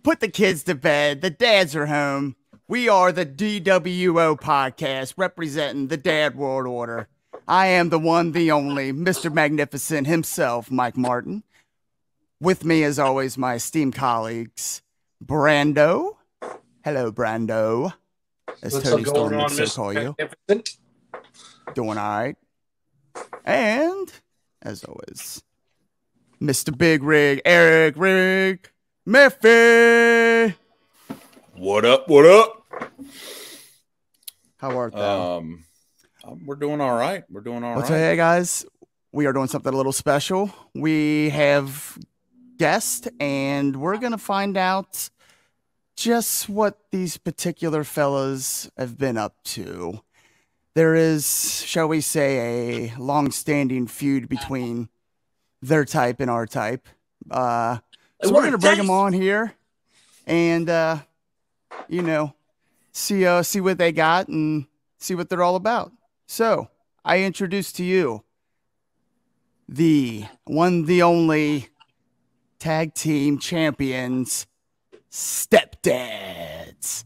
Put the kids to bed. The dads are home. We are the DWO podcast representing the Dad World Order. I am the one, the only, Mr. Magnificent himself, Mike Martin. With me, as always, my esteemed colleagues, Brando. Hello, Brando. As What's Tony up going Storm on, would so Mr. call you. Magnificent? Doing all right. And, as always, Mr. Big Rig, Eric Rig Murphy. What up? What up? How art thou? We're doing all right. We're doing all right. So, hey, guys, we are doing something a little special. We have guests, and we're going to find out just what these particular fellas have been up to. There is, shall we say, a long-standing feud between their type and our type. So we're going to bring them on here and, you know, see what they got and see what they're all about. So I introduce to you the one, the only tag team champions, Stepdads.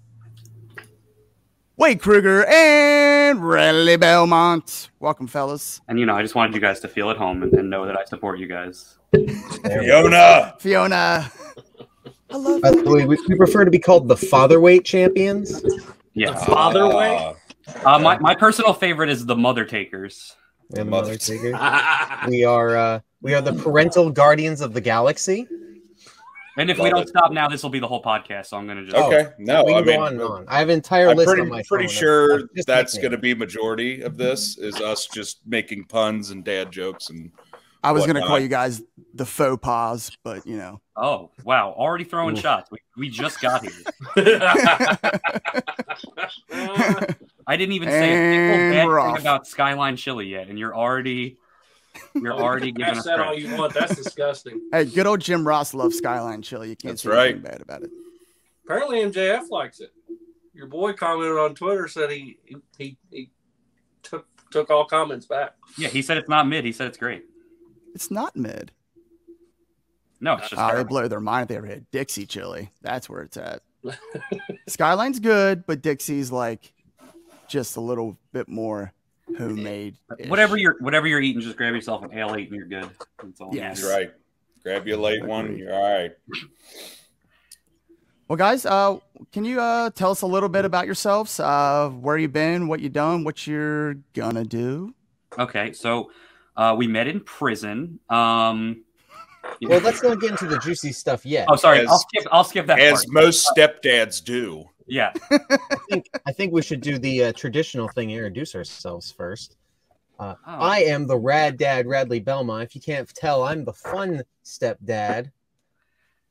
Wade Kruger and Radley Belmont. Welcome, fellas. And, you know, I just wanted you guys to feel at home and know that I support you guys. Fiona. I love By the way, we prefer to be called the Fatherweight Champions. Yeah. Fatherweight? My personal favorite is the Mother Takers. And Mother Taker. We are the parental guardians of the galaxy. And if we don't stop now, this will be the whole podcast. So I'm going to just... Okay. No, we I can mean, go on and on. I have an entire list on my pretty phone sure of just that's nicknames. going to be majority of this is us just making puns and dad jokes and I was going to whatnot. call you guys the faux pas, but, you know. Oh, wow. Already throwing shots. We just got here. I didn't even say a And single we're bad thing off. about Skyline Chili yet, and you're already giving Pass us that all credit. you want. That's disgusting. Hey, good old Jim Ross loves Skyline Chili. You can't That's say right. anything bad about it. Apparently MJF likes it. Your boy commented on Twitter, said he took all comments back. Yeah, he said it's not mid. He said it's great. It's not mid. No, it's just They terrible. blow their mind if they ever had Dixie Chili. That's where it's at. Skyline's good, but Dixie's like just a little bit more homemade. Whatever you're eating, just grab yourself an ale 8 and you're good. That's all. Yes. That's right. Grab you a late one. You're all right. Well, guys, can you tell us a little bit about yourselves? Where you been, what you done, what you're gonna do? Okay, so we met in prison. Well, let's not get into the juicy stuff yet. Oh, sorry. As- I'll skip that As part. most stepdads do. Yeah. I think we should do the traditional thing and introduce ourselves first. Oh. I am the Rad Dad, Radley Belmont. If you can't tell, I'm the fun stepdad.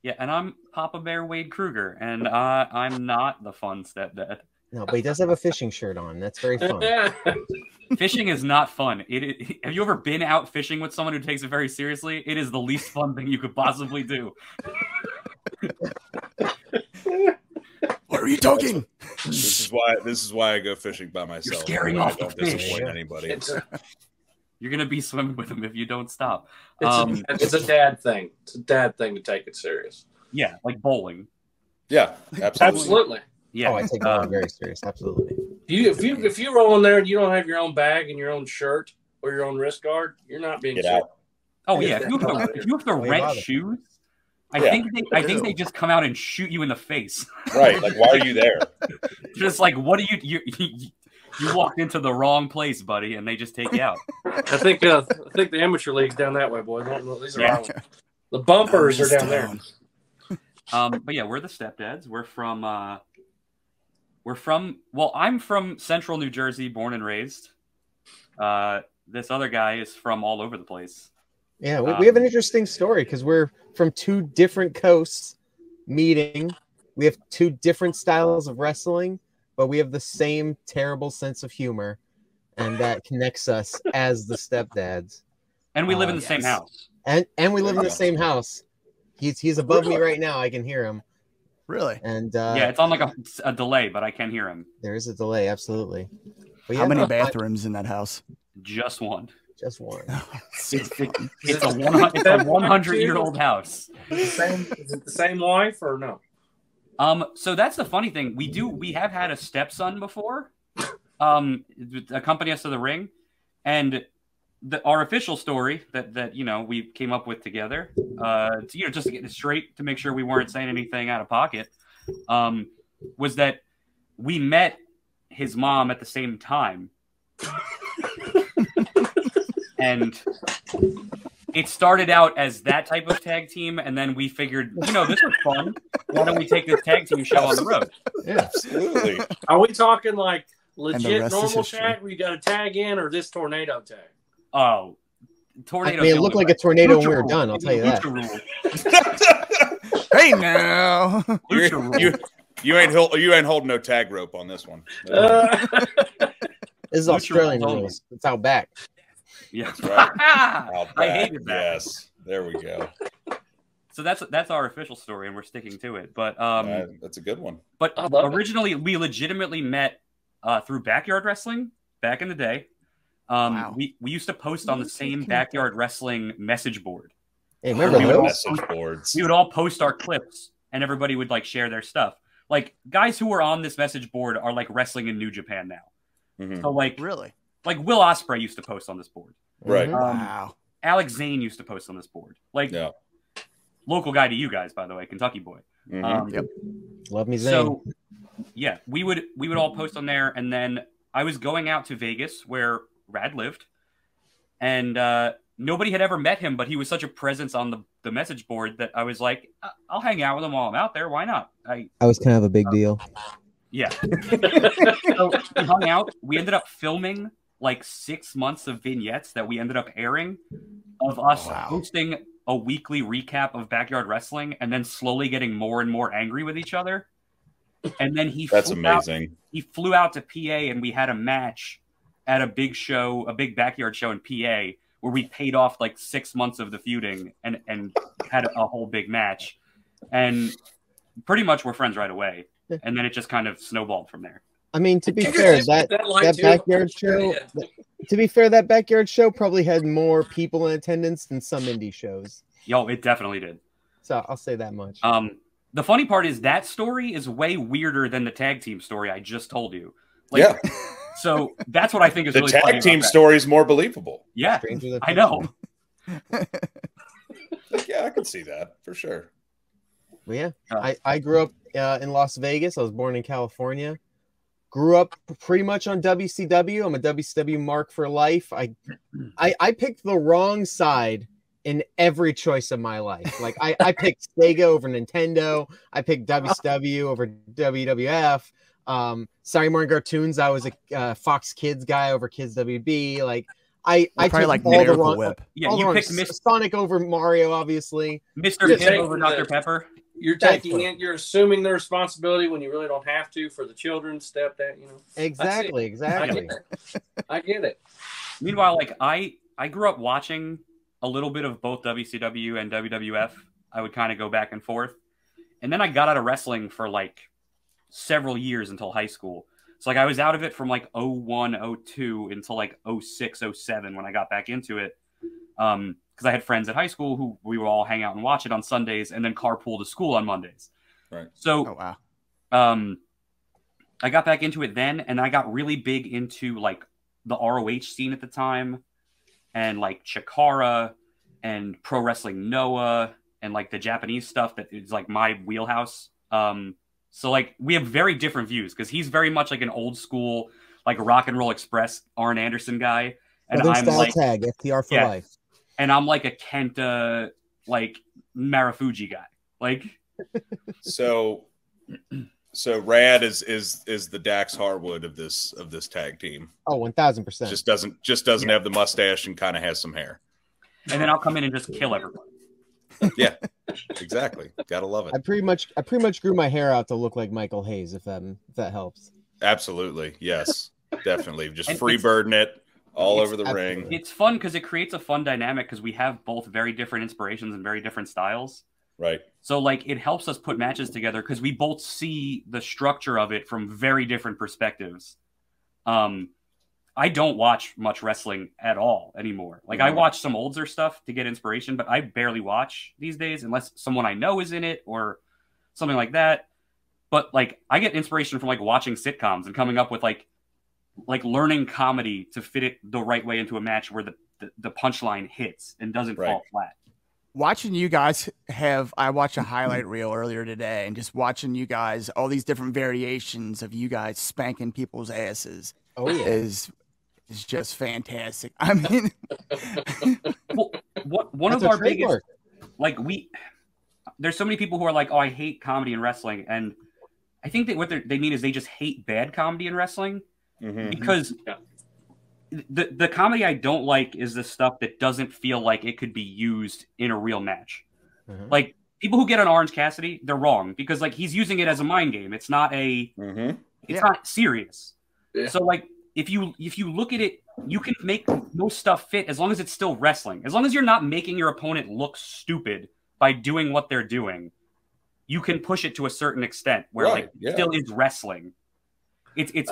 Yeah, and I'm Papa Bear Wade Kruger, and I'm not the fun stepdad. No, but he does have a fishing shirt on. That's very fun. Fishing is not fun. Have you ever been out fishing with someone who takes it very seriously? It is the least fun thing you could possibly do. What are you talking? This is why I go fishing by myself. scaring I off the don't fish. disappoint anybody. You're gonna be swimming with them if you don't stop. It's a dad thing. It's a dad thing to take it serious. Yeah, like bowling. Yeah, absolutely. Absolutely. Yeah. Oh, I take that very serious. Absolutely. If you roll in there and you don't have your own bag and your own shirt or your own wrist guard, you're not being Get serious. out. Oh yeah. If you have to Why rent bother? shoes, I Yeah. think they just come out and shoot you in the face. Right. Like, why are you there? Just like, what do you walked into the wrong place, buddy, and they just take you out. I think the amateur league's down that way, boys. These are Yeah. our- the bumpers are down there. But yeah, we're the Stepdads. I'm from Central New Jersey, born and raised. This other guy is from all over the place. Yeah, we have an interesting story because we're from two different coasts meeting. We have two different styles of wrestling, but we have the same terrible sense of humor, and that connects us as the Stepdads. And we live in the Yes. same house. And we live in the same house. He's above me right now. I can hear him. Really? And Yeah, it's on like a delay, but I can hear him. there is a delay, absolutely. But How yeah, many no, bathrooms in that house? Just one. Just one. It's a 100-year-old house. Is it the same wife or no? So that's the funny thing. We have had a stepson before, accompany us to the ring, and our official story that we came up with together, just to get it straight to make sure we weren't saying anything out of pocket, was that we met his mom at the same time, and it started out as that type of tag team, and then we figured, this was fun. Why don't we take this tag team show on the road? Yeah, Absolutely. Are we talking like legit rest is normal history. tag where you got to tag in, or this tornado tag? Oh, tornado! I mean, it looked like a tornado when we were done. I'll tell you that. Hey now. You ain't holding no tag rope on this one. This is Lucha Australian rules rules. It's out back. Yeah, That's right. I hated that. Yes, there we go. So that's our official story, and we're sticking to it. But That's a good one. But I love it. originally, we legitimately met through backyard wrestling back in the day. Wow. We used to post on the same backyard wrestling message board. Hey, remember We would those? Message boards. We would all post our clips, and everybody would share their stuff. Like guys who were on this message board are wrestling in New Japan now. Mhm. So Really? Will Ospreay used to post on this board. Right. Mhm. Wow. Alex Zane used to post on this board. Yeah. Local guy to you guys, by the way, Kentucky boy. Mhm. Yep. Love me, Zane. So, yeah, we would all post on there, and then I was going out to Vegas where Rad lived, and nobody had ever met him, but he was such a presence on the message board that I was like, I'll hang out with him while I'm out there. Why not? I was kind of a big deal. Yeah. So we hung out. We ended up filming 6 months of vignettes that we ended up airing of us hosting a weekly recap of backyard wrestling, and then slowly getting more and more angry with each other. And then That's amazing. He flew out to PA, and we had a match at a big show, a big backyard show in PA, where we paid off 6 months of the feuding and had a whole big match. And pretty much we're friends right away. And then it just kind of snowballed from there. I mean, to be fair, that backyard show. To be fair, that backyard show probably had more people in attendance than some indie shows. Yo, it definitely did. So I'll say that much. The funny part is that story is way weirder than the tag team story I just told you. Yeah. So that's what I think is The really funny tag team about that. story is more believable. Yeah, Stranger than I know. Yeah, I can see that for sure. Well, yeah, I grew up in Las Vegas. I was born in California. Grew up pretty much on WCW. I'm a WCW mark for life. I picked the wrong side in every choice of my life. I picked Sega over Nintendo. I picked WCW over WWF. Saturday morning cartoons. I was a Fox Kids guy over Kids WB. I probably took all the Miracle wrong. Whip. Yeah, all the you wrong- picked Sonic over Mario, obviously. Mr. You're Pibb over taking Dr. Pepper. You're you're assuming the responsibility when you really don't have to for the children. Stepdad, Exactly. I get it. Meanwhile, I grew up watching a little bit of both WCW and WWF. I would kind of go back and forth. And then I got out of wrestling for several years until high school. So I was out of it from 01, 02 until 06, 07 when I got back into it. Because I had friends at high school who we would all hang out and watch it on Sundays and then carpool to school on Mondays. Right. So Oh wow. I got back into it then, and I got really big into the ROH scene at the time, and Chikara and Pro Wrestling Noah and the Japanese stuff that is my wheelhouse. So we have very different views because he's very much an old school Rock and Roll Express Arn Anderson guy, and I'm style tag FTR for life. And I'm a Kenta Marufuji guy. So Rad is the Dax Harwood of this tag team. Oh, 1000%. Just doesn't have the mustache and kind of has some hair. And then I'll come in and just kill everybody. Yeah, exactly. Gotta love it. I pretty much grew my hair out to look like Michael Hayes, if that helps. Absolutely, yes, definitely. Just And freebirding it all over the ring. It's fun because it creates a fun dynamic because we have both very different inspirations and very different styles. Right. So it helps us put matches together because we both see the structure of it from very different perspectives. I don't watch much wrestling at all anymore. I watch some older stuff to get inspiration, but I barely watch these days unless someone I know is in it or something like that. But like I get inspiration from like watching sitcoms and coming up with like learning comedy to fit it the right way into a match where the punchline hits and doesn't fall flat. Watching you guys I watched a highlight reel earlier today, and just watching you guys, all these different variations of you guys spanking people's asses is just fantastic. I mean, well, one of our biggest, like there's so many people who are like, oh, I hate comedy and wrestling. And I think that what they mean is they just hate bad comedy and wrestling because the comedy I don't like is the stuff that doesn't feel like it could be used in a real match. Like people who get on Orange Cassidy, they're wrong because like he's using it as a mind game. It's not it's not serious. Yeah. So like if you look at it, you can make most stuff fit as long as it's still wrestling. As long as you're not making your opponent look stupid by doing what they're doing, you can push it to a certain extent where it still is wrestling. It's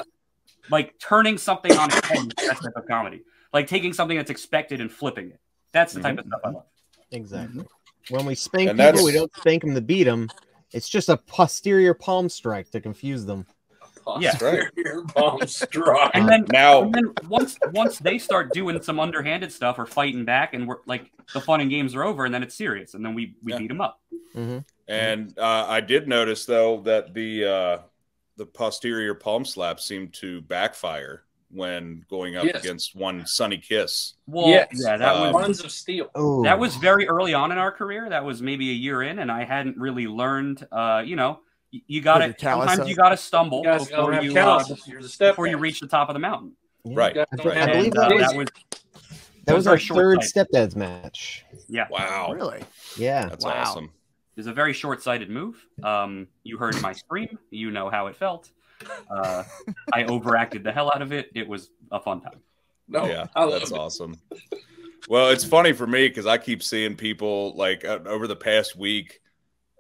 like turning something on its head is that type of comedy. Like taking something that's expected and flipping it. That's the type of stuff I love. Exactly. When we spank people, we don't spank them to beat them. It's just a posterior palm strike to confuse them. Posterior palm strike. And then once they start doing some underhanded stuff or fighting back, and we're like the fun and games are over, and then it's serious, and then we beat them up. And I did notice though that the posterior palm slap seemed to backfire when going up against one Sunny Kiss. Well, that was Buns of Steel. That was very early on in our career. That was maybe a year in, and I hadn't really learned. You got to sometimes you got to stumble before you reach the top of the mountain. Right. I believe that was our third Stepdads match. Yeah. Wow. Really? Yeah. That's awesome. It was a very short-sighted move. You heard my scream. You know how it felt. I overacted the hell out of it. It was a fun time. That's awesome. Well, it's funny for me because I keep seeing people like over the past week.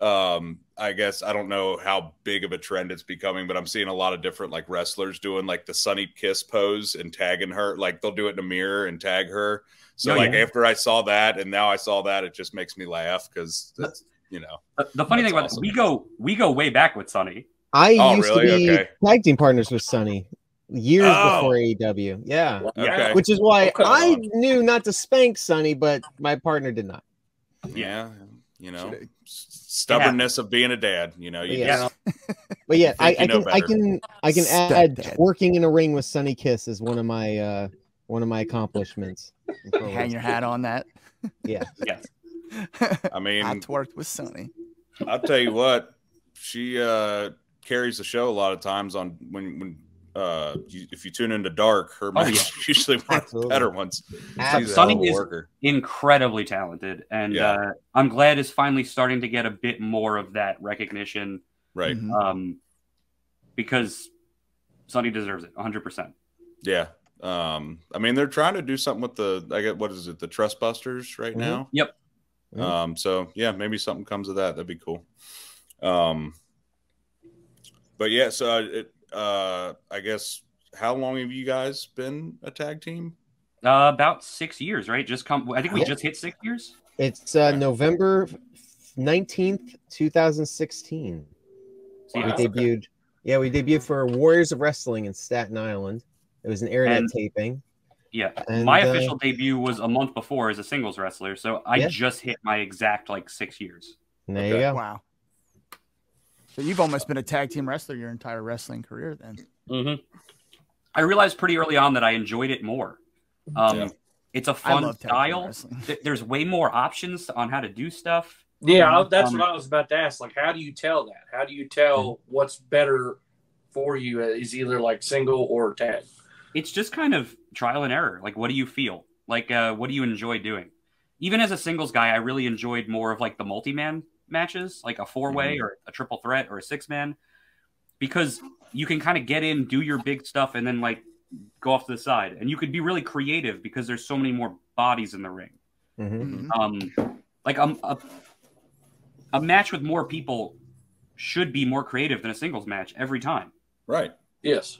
I guess I don't know how big of a trend it's becoming, but I'm seeing a lot of different like wrestlers doing like the Sunny Kiss pose and tagging her. Like they'll do it in a mirror and tag her. So after I saw that and now I saw that, it just makes me laugh because that's the funny thing about this, we go way back with Sunny. I used to be tag team partners with Sunny years before AEW. Yeah. Okay. Which is why I knew not to spank Sunny, but my partner did not. Yeah. Stubbornness of being a dad, But yeah, I can add twerking in a ring with Sunny Kiss as one of my accomplishments. Hang your hat on that. Yeah. Yes. I mean, I twerked with Sunny. I'll tell you what, she carries the show a lot of times on when if you tune into Dark, her match is usually one of the better ones. Sunny is incredibly talented, and I'm glad is finally starting to get a bit more of that recognition. Right. Because Sunny deserves it 100%. Yeah. I mean, they're trying to do something with the the Trustbusters right now. Yep. So yeah, maybe something comes of that. That'd be cool. But yeah, so I guess how long have you guys been a tag team? About 6 years, right? I think we just hit 6 years. It's November 19th, 2016. We debuted. Yeah, we debuted for Warriors of Wrestling in Staten Island. It was an internet taping. Yeah, and my official debut was a month before as a singles wrestler, so I just hit my exact 6 years. There you go. Wow. So you've almost been a tag team wrestler your entire wrestling career then. I realized pretty early on that I enjoyed it more. It's a fun style. There's way more options on how to do stuff. Yeah, that's what I was about to ask. Like, how do you tell that? How do you tell what's better for you is either single or tag? It's just kind of trial and error. Like, what do you feel? Like, what do you enjoy doing? Even as a singles guy, I really enjoyed more of the multi-man matches, like a 4-way or a triple threat or a 6-man, because you can kind of get in, do your big stuff, and then go off to the side. And you could be really creative because there's so many more bodies in the ring. A match with more people should be more creative than a singles match every time. Right. Yes.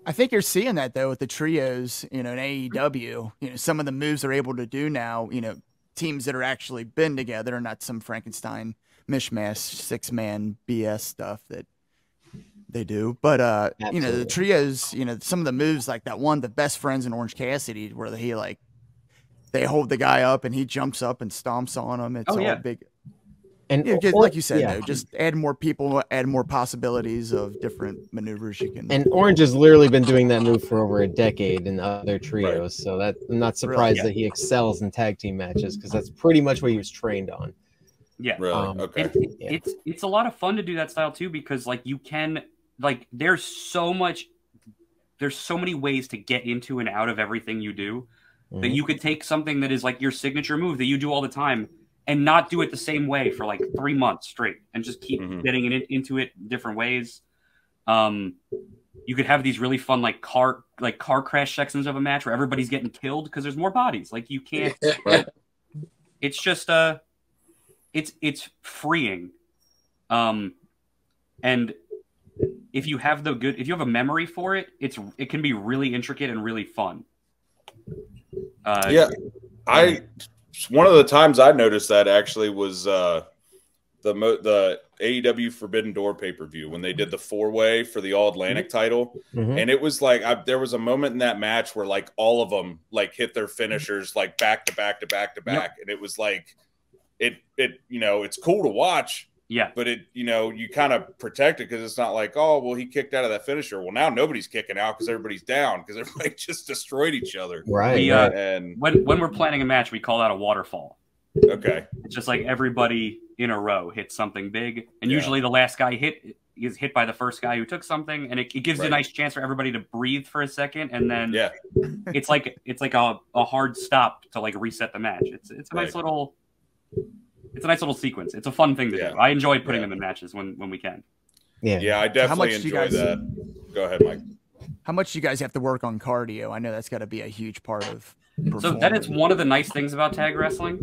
I think you're seeing that though with the trios, in AEW. Some of the moves they're able to do now. Teams that are actually been together, not some Frankenstein mishmash 6-man BS stuff that They do, but you know, the Absolutely. trios, you know, some of the moves like that one, the best friends in Orange Cassidy, where he like they hold the guy up and he jumps up and stomps on him. It's Oh, all yeah. big. And Yeah, like you said, yeah. though, just add more people, add more possibilities of different maneuvers you can. And Orange has literally been doing that move for over a decade in other trios, so that I'm not surprised Really? that he excels in tag team matches because that's pretty much what he was trained on. Yeah. Really? Okay. It's a lot of fun to do that style too, because like you can like there's so many ways to get into and out of everything you do that you could take something that is like your signature move that you do all the time and not do it the same way for like 3 months straight and just keep getting into it different ways. You could have these really fun like car crash sections of a match where everybody's getting killed because there's more bodies. Like you can't. It's just it's freeing, and if you have a memory for it, it can be really intricate and really fun. One of the times I noticed that actually was the AEW Forbidden Door pay-per-view when they did the 4-way for the All Atlantic title. And it was like there was a moment in that match where like all of them like hit their finishers like back to back to back to back. And it was like it you know, it's cool to watch. Yeah. But it, you know, you kind of protect it because it's not like, oh, well, he kicked out of that finisher. Well, now nobody's kicking out because everybody's down because everybody just destroyed each other. Right. And when we're planning a match, we call that a waterfall. Okay. It's just like everybody in a row hits something big. And usually the last guy is hit by the first guy who took something. And it gives you a nice chance for everybody to breathe for a second. And then it's like a hard stop to like reset the match. It's a nice little sequence. It's a fun thing to do. I enjoy putting them in matches when we can. Yeah, I definitely enjoy that. Go ahead, Mike. How much do you guys have to work on cardio? I know that's got to be a huge part of So that is one of the nice things about tag wrestling.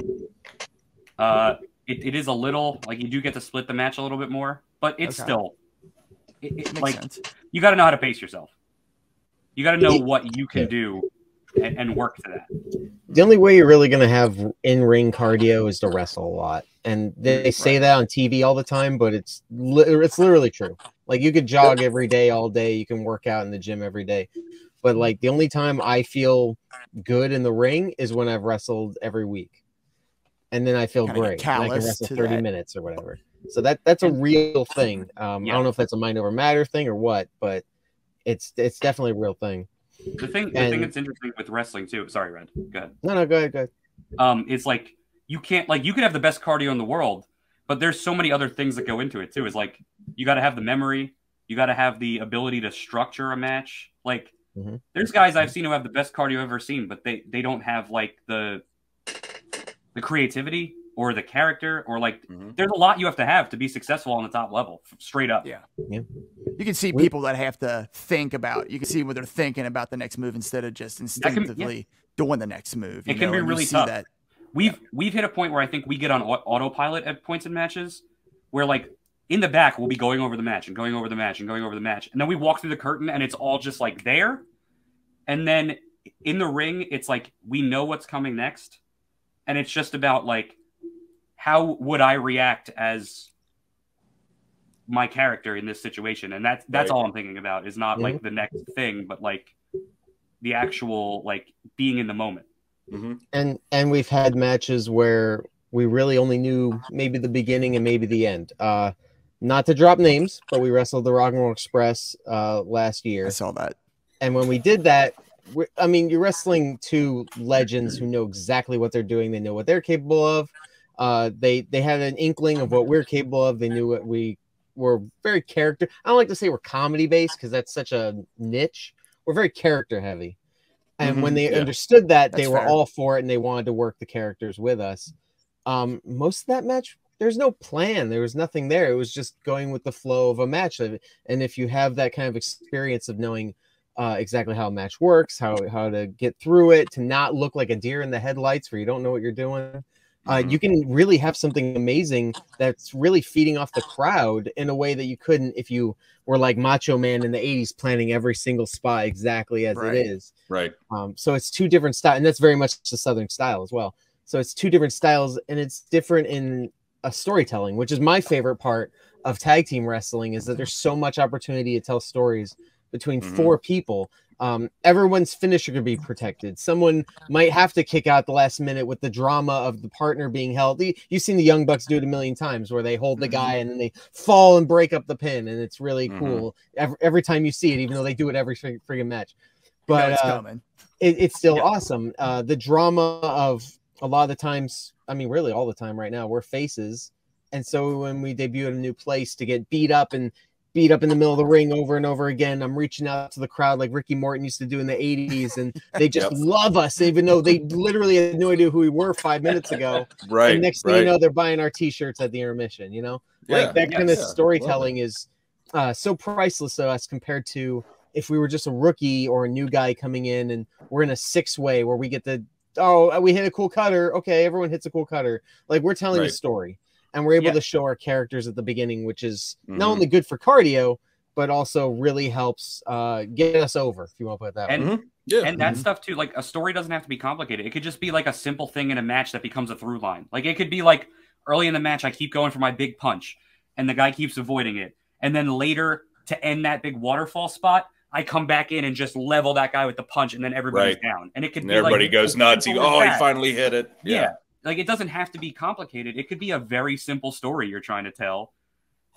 It is a little like you do get to split the match a little bit more, but it's still it like sense. You got to know how to pace yourself. You got to know what you can do and work to that. The only way you're really going to have in-ring cardio is to wrestle a lot. And they say that on TV all the time, but it's literally true. Like you could jog every day, all day. You can work out in the gym every day. But like the only time I feel good in the ring is when I've wrestled every week. And then I feel great. And I can wrestle 30 minutes or whatever. So that's a real thing. I don't know if that's a mind over matter thing or what, but it's definitely a real thing. The thing that's interesting with wrestling too. Sorry, Red. Go ahead. No, go ahead. It's like you can't you could have the best cardio in the world, but there's so many other things that go into it too. Is like you got to have the memory, you got to have the ability to structure a match. Like there's guys I've seen who have the best cardio I've ever seen, but they don't have like the creativity or the character or like there's a lot you have to be successful on the top level, straight up. Yeah. You can see people that have to think about. You can see what they're thinking about the next move instead of just instinctively doing the next move. It can be really tough. That. We've hit a point where I think we get on autopilot at points in matches, where like in the back we'll be going over the match and going over the match and going over the match, and then we walk through the curtain and it's all just like there, and then in the ring it's like we know what's coming next, and it's just about like how would I react as my character in this situation, and that's all I'm thinking about is not like the next thing, but like the actual like being in the moment. And we've had matches where we really only knew maybe the beginning and maybe the end. Not to drop names, but we wrestled the Rock and Roll Express last year. I saw that. And when we did that, you're wrestling two legends who know exactly what they're doing. They know what they're capable of. They had an inkling of what we're capable of. They knew what we were very character. I don't like to say we're comedy based because that's such a niche. We're very character heavy. And when they understood that, they were all for it and they wanted to work the characters with us. Most of that match, there's no plan. There was nothing there. It was just going with the flow of a match. And if you have that kind of experience of knowing exactly how a match works, how to get through it, to not look like a deer in the headlights where you don't know what you're doing, you can really have something amazing that's really feeding off the crowd in a way that you couldn't if you were like Macho Man in the 80s, planning every single spot exactly as it is. Right. So it's two different styles, and that's very much the Southern style as well. So it's two different styles, and it's different in storytelling, which is my favorite part of tag team wrestling, is that there's so much opportunity to tell stories between four people. Everyone's finisher could be protected. Someone might have to kick out the last minute with the drama of the partner being held. You've seen the Young Bucks do it a million times, where they hold the guy and then they fall and break up the pin, and it's really cool every time you see it, even though they do it every friggin' match. But it's still awesome. The drama of a lot of the times, I mean, really all the time right now, we're faces. And so when we debut at a new place, to get beat up in the middle of the ring over and over again, I'm reaching out to the crowd like Ricky Morton used to do in the 80s, and they just love us, even though they literally had no idea who we were 5 minutes ago. Right. And next thing you know, they're buying our t-shirts at the intermission, you know? Like that kind of storytelling is so priceless to us, compared to if we were just a rookie or a new guy coming in and we're in a 6-way where we get the, we hit a cool cutter. Okay, everyone hits a cool cutter. Like, we're telling a story. And we're able to show our characters at the beginning, which is not only good for cardio, but also really helps get us over, if you want to put it that way. And that stuff too, like, a story doesn't have to be complicated. It could just be like a simple thing in a match that becomes a through line. Like, it could be like, early in the match, I keep going for my big punch, and the guy keeps avoiding it. And then later, to end that big waterfall spot, I come back in and just level that guy with the punch, and then everybody's down. And it could be everybody like, goes nuts. He finally hit it. Yeah. Like, it doesn't have to be complicated. It could be a very simple story you're trying to tell.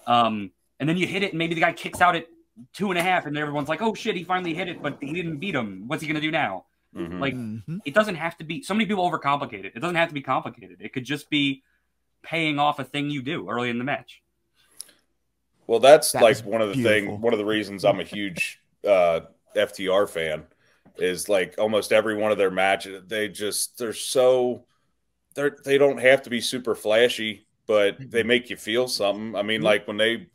And then you hit it, and maybe the guy kicks out at 2.5, and everyone's like, oh, shit, he finally hit it, but he didn't beat him. What's he going to do now? Like, it doesn't have to be – so many people overcomplicate it. It doesn't have to be complicated. It could just be paying off a thing you do early in the match. Well, that's like one of the reasons I'm a huge FTR fan, is like almost every one of their matches, they don't have to be super flashy, but they make you feel something. I mean, like when they,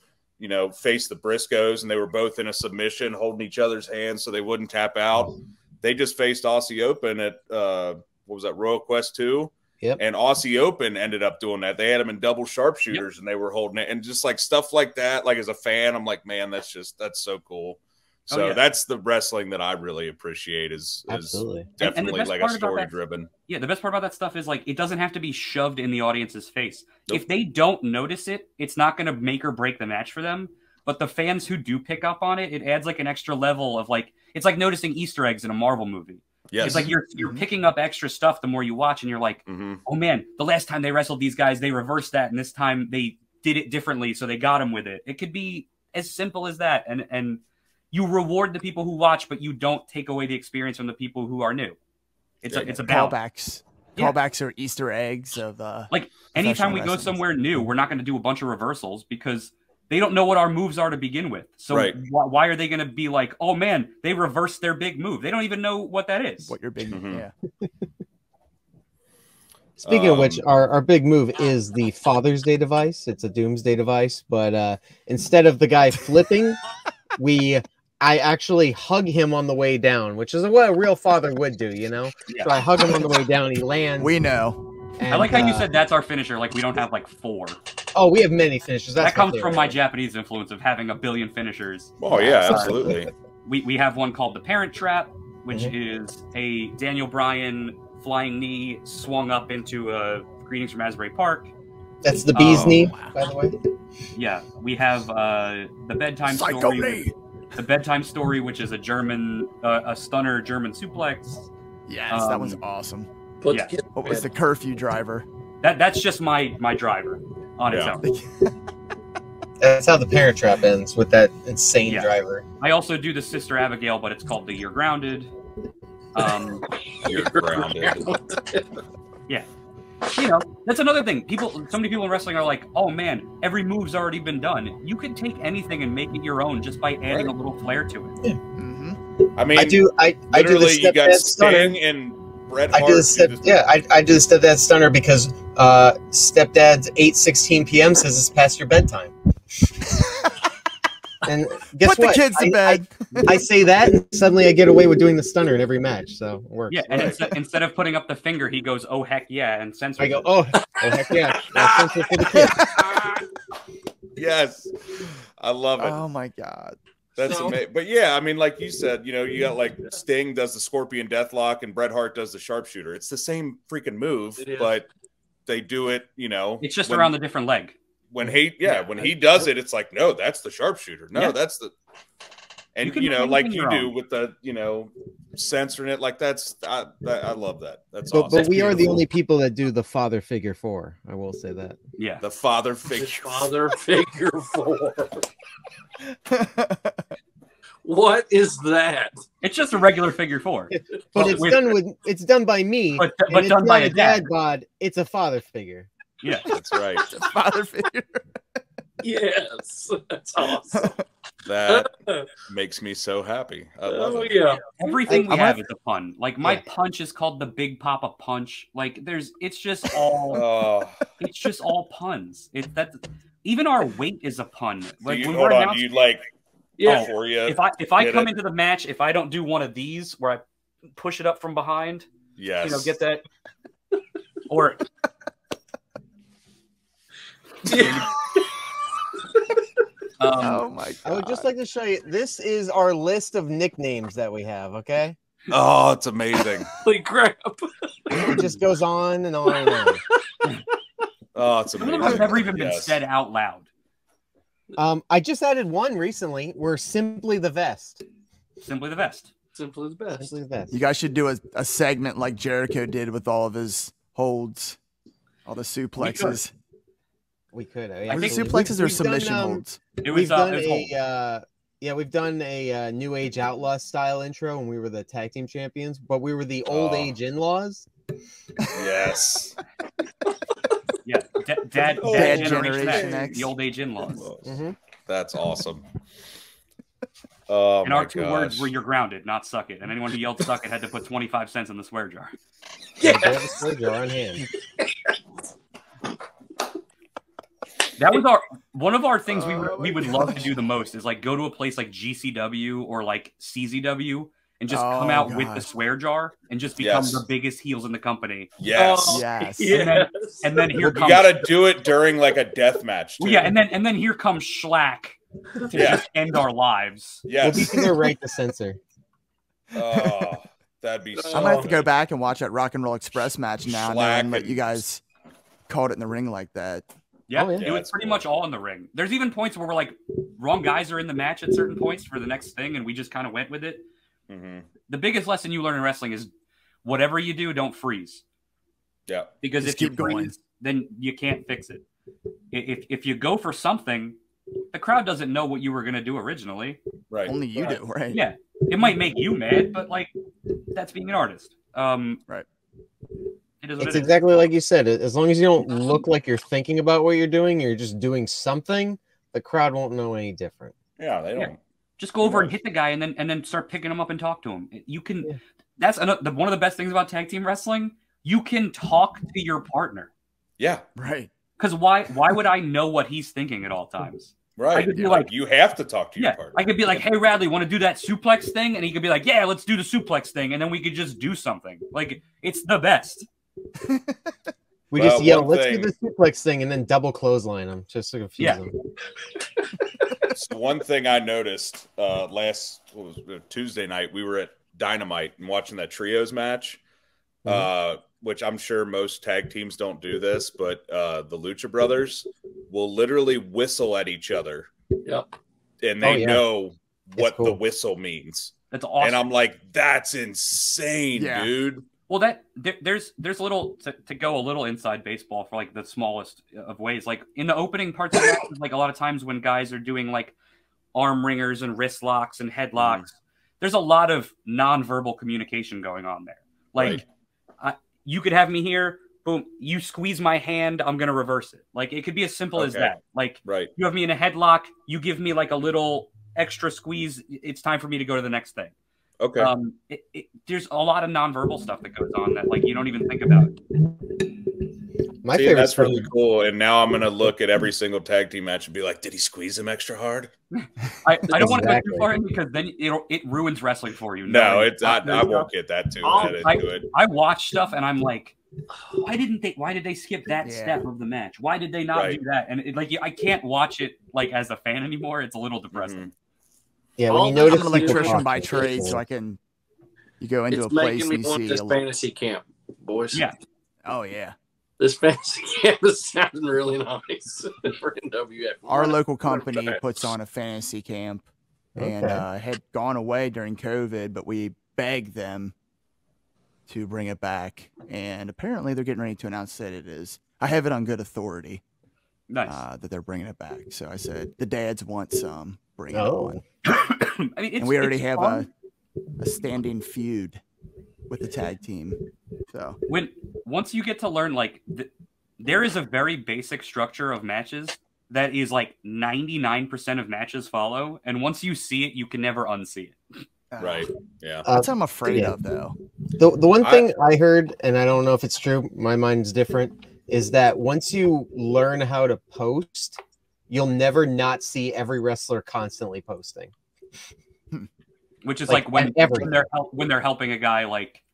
faced the Briscoes and they were both in a submission, holding each other's hands so they wouldn't tap out. They just faced Aussie Open at, what was that, Royal Quest 2? Yep. And Aussie Open ended up doing that. They had them in double sharpshooters and they were holding it. And just like stuff like that, like as a fan, I'm like, man, that's so cool. So that's the wrestling that I really appreciate, is definitely like a story driven. Yeah, the best part about that stuff is, like, it doesn't have to be shoved in the audience's face. If they don't notice it, it's not going to make or break the match for them. But the fans who do pick up on it, it adds like an extra level of, like, it's like noticing Easter eggs in a Marvel movie. Yes. It's like you're picking up extra stuff the more you watch, and you're like, oh man, the last time they wrestled these guys, they reversed that, and this time they did it differently, so they got him with it. It could be as simple as that, and you reward the people who watch, but you don't take away the experience from the people who are new. It's a balance. Callbacks are Easter eggs of like anytime we go somewhere new, we're not going to do a bunch of reversals because they don't know what our moves are to begin with. So why are they going to be like, oh man, they reversed their big move? They don't even know what that is. What your big move? Yeah. Speaking of which, our big move is the Father's Day device. It's a Doomsday device, but instead of the guy flipping, I actually hug him on the way down, which is what a real father would do, Yeah. So I hug him on the way down. He lands. We know. And, I like how you said that's our finisher. Like, we don't have like 4. Oh, we have many finishers. That comes from my Japanese influence of having a billion finishers. Oh yeah, absolutely. We have one called the Parent Trap, which is a Daniel Bryan flying knee swung up into a Greetings from Asbury Park. That's the bee's knee, by the way. Yeah, we have the bedtime story. The bedtime story, which is a stunner German suplex. Yes, that one's awesome. What was the curfew driver? That's just my driver on its own. That's how the Parent Trap ends, with that insane driver. I also do the Sister Abigail, but it's called the You're Grounded. You're grounded. Yeah. That's another thing. So many people in wrestling are like, oh man, every move's already been done. You can take anything and make it your own just by adding a little flair to it. Yeah. I mean, I do the you got Sting and Bret Hart. I do the Stepdad stunner because Stepdad's 8:16 p.m. says it's past your bedtime. And guess what? Put the kids to bed. I say that, and suddenly I get away with doing the stunner in every match, so it works. Yeah, and instead of putting up the finger, he goes, "Oh heck yeah!" and censors. I go, "Oh heck yeah!" Censor for the kids. Yes, I love it. Oh my god, that's amazing. But yeah, I mean, like you said, you got like Sting does the Scorpion Deathlock and Bret Hart does the Sharpshooter. It's the same freaking move, but they do it, It's just around the different leg. When he does it, it's like, no, that's the sharpshooter. No, that's the. And like you do with the censoring it, like I love that. That's awesome. But we are the only people that do the father figure 4. I will say that. Yeah, the father figure. Father figure 4. What is that? It's just a regular figure 4. But it's done by me. But it's done by not a dad bod. It's a father figure. Yeah, that's right. Father figure. Yes, that's awesome. That makes me so happy. I love it. Yeah. Everything we have is a pun. Like my punch is called the Big Poppa punch. Like it's just all puns. Even our weight is a pun. Like hold on, you like before you if I come into the match, if I don't do one of these where I push it up from behind, get that or oh my God. I would just like to show you. This is our list of nicknames that we have. Okay. Oh, it's amazing. Holy crap! It just goes on and on and on. Oh, it's amazing. I've never even been said out loud. I just added one recently. We're simply the vest. Simply the vest. Simply the best. Simply the best. You guys should do a segment like Jericho did with all of his holds, all the suplexes. We could. I think suplexes or submission holds. We've done a New Age Outlaw style intro when we were the tag team champions, but we were the old age in-laws. Yes. Yeah, dad generation X, the old age in-laws. Mm-hmm. That's awesome. Oh, and our two words were "you're grounded," not "suck it." And anyone who yelled "suck it" had to put 25 cents in the swear jar. Yeah, they have a swear jar on hand. That was one of our things we would love to do the most is like go to a place like GCW or like CZW and just come out with the swear jar and just become the biggest heels in the company. Yes. Yes. And then here comes. You got to do it during like a death match. Too. Yeah, and then here comes Schlack to just end our lives. Yes. We'll be to the right to censor. Oh, that'd be. So I might have to go back and watch that Rock and Roll Express match now and let you guys called it in the ring like that. Yeah, it was pretty much all in the ring. There's even points where we're like, wrong guys are in the match at certain points for the next thing, and we just kind of went with it. Mm-hmm. The biggest lesson you learn in wrestling is whatever you do, don't freeze. Yeah. Because just if you keep going, freeze, then you can't fix it. If you go for something, the crowd doesn't know what you were going to do originally. Right. Only you do, right? Yeah. It might make you mad, but like that's being an artist. Right. It's exactly like you said. As long as you don't look like you're thinking about what you're doing, you're just doing something, the crowd won't know any different. Yeah, they don't. Yeah. Just go over and hit the guy and then start picking him up and talk to him. You can that's one of the best things about tag team wrestling. You can talk to your partner. Yeah. Right. Because why would I know what he's thinking at all times? Right. I could be like, you have to talk to your partner. I could be like, hey, Radley, want to do that suplex thing? And he could be like, yeah, let's do the suplex thing. And then we could just do something. Like, it's the best. We just yell, let's do the suplex thing, and then double clothesline them just to confuse them. So one thing I noticed last Tuesday night, we were at Dynamite and watching that trios match, which I'm sure most tag teams don't do this, but the Lucha Brothers will literally whistle at each other. Yep. And they know what the whistle means. That's awesome. And I'm like, that's insane, dude. Well, there's a little to go a little inside baseball for like the smallest of ways. Like in the opening parts of matches, like a lot of times when guys are doing like arm ringers and wrist locks and headlocks, there's a lot of nonverbal communication going on there. Like you could have me here, boom, you squeeze my hand, I'm gonna reverse it. Like it could be as simple as that. Like you have me in a headlock, you give me like a little extra squeeze, it's time for me to go to the next thing. Okay. There's a lot of nonverbal stuff that goes on that like you don't even think about. My favorite. That's really cool. And now I'm gonna look at every single tag team match and be like, did he squeeze him extra hard? I don't want to go too far in because then it ruins wrestling for you. No, I won't get that too. I watch stuff and I'm like, why did they skip that step of the match? Why did they not do that? And I can't watch it like as a fan anymore. It's a little depressing. Yeah, when you notice I'm an electrician by trade, so you go into a place and you see this fantasy camp, boys. Yeah. Oh yeah. This fantasy camp is sounding really nice for NWF. Our local company puts on a fantasy camp, and had gone away during COVID, but we begged them to bring it back, and apparently they're getting ready to announce that it is. I have it on good authority. Nice. That they're bringing it back. So I said the dads want some. Bring it on. I mean, And we already have a standing feud with the tag team. So once you get to learn, like, there is a very basic structure of matches that is like 99% of matches follow, and once you see it, you can never unsee it. Right. Yeah. That's what I'm afraid of, though. The one thing I heard, and I don't know if it's true, my mind's different, is that once you learn how to post, you'll never not see every wrestler constantly posting. Which is like when they're helping a guy like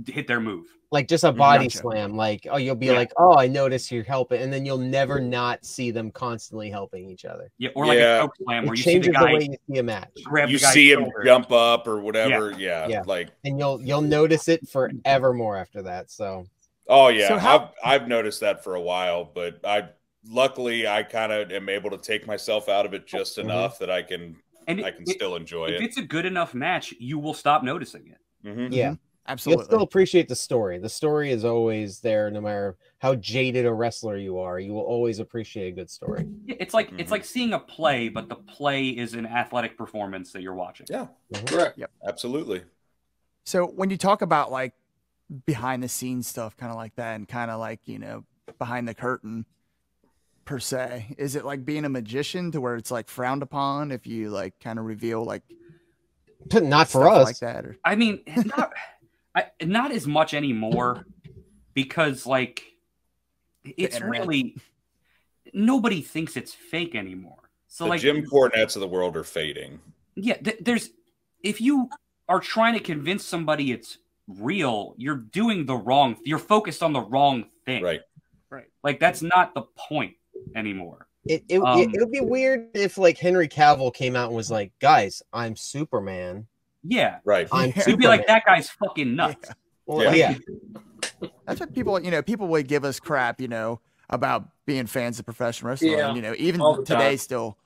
hit their move. Like just a body slam. Like, oh, you'll be like, oh, I notice you're helping, and then you'll never not see them constantly helping each other. Yeah, or like a choke slam where you see the guy way you see a match. You see him jump up or whatever. Yeah. Like, and you'll notice it forever more after that. So. Oh yeah, so I've noticed that for a while, but luckily I kind of am able to take myself out of it just enough that I can still enjoy it. If it's a good enough match, you will stop noticing it. Yeah, absolutely. You'll still appreciate the story. The story is always there, no matter how jaded a wrestler you are. You will always appreciate a good story. It's like it's like seeing a play, but the play is an athletic performance that you're watching. Yeah, correct. Yep, absolutely. So when you talk about like behind the scenes stuff, kind of like that, and kind of like, you know, behind the curtain per se, is it like being a magician to where it's like frowned upon if you like kind of reveal like not for us like that? Or... I mean, not as much anymore, because like it's really nobody thinks it's fake anymore. So like Jim Cornettes of the world are fading. Yeah, there's if you are trying to convince somebody it's real, you're doing the wrong, you're focused on the wrong thing. Right. Like that's not the point anymore. It would be weird if like Henry Cavill came out and was like, guys, I'm Superman. Yeah. Right. You'd be like, that guy's fucking nuts. Yeah. Well, yeah. That's what people, you know, people would give us crap, you know, about being fans of professional wrestling. Yeah. You know, even today still,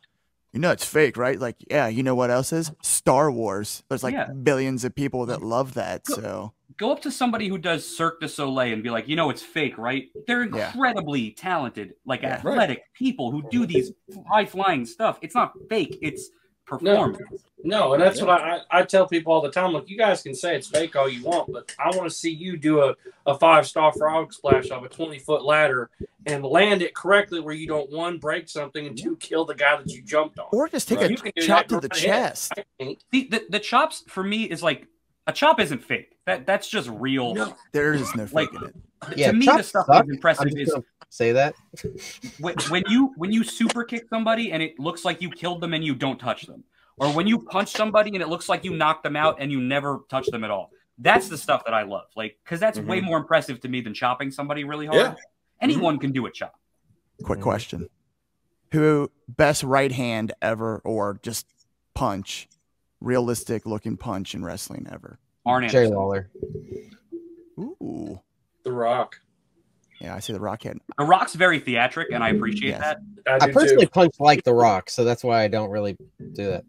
you know, it's fake, right? Like, yeah, you know what else is? Star Wars. There's like billions of people that love that. Go up to somebody who does Cirque du Soleil and be like, you know, it's fake, right? They're incredibly talented, like athletic people who do these high-flying stuff. It's not fake. It's performance. No, and that's what I tell people all the time. Look, you guys can say it's fake all you want, but I want to see you do a 5-star frog splash off a 20-foot ladder and land it correctly where you don't, 1, break something, and 2, kill the guy that you jumped on. Or just take a chop to the chest. The chops, for me, is like, a chop isn't fake. That's just real. No, there is no fake in it. To me, the stuff that's impressive is say that when you super kick somebody and it looks like you killed them and you don't touch them, or when you punch somebody and it looks like you knocked them out and you never touch them at all. That's the stuff that I love, like, because that's way more impressive to me than chopping somebody really hard. Yeah. Anyone can do a chop. Quick question: who best right hand ever, or just punch, realistic looking punch in wrestling ever? Arn Jerry Anderson. Lawler. Ooh, The Rock. Yeah, I see the Rock head. The Rock's very theatric, and I appreciate that. I personally punch like The Rock, so that's why I don't really do that.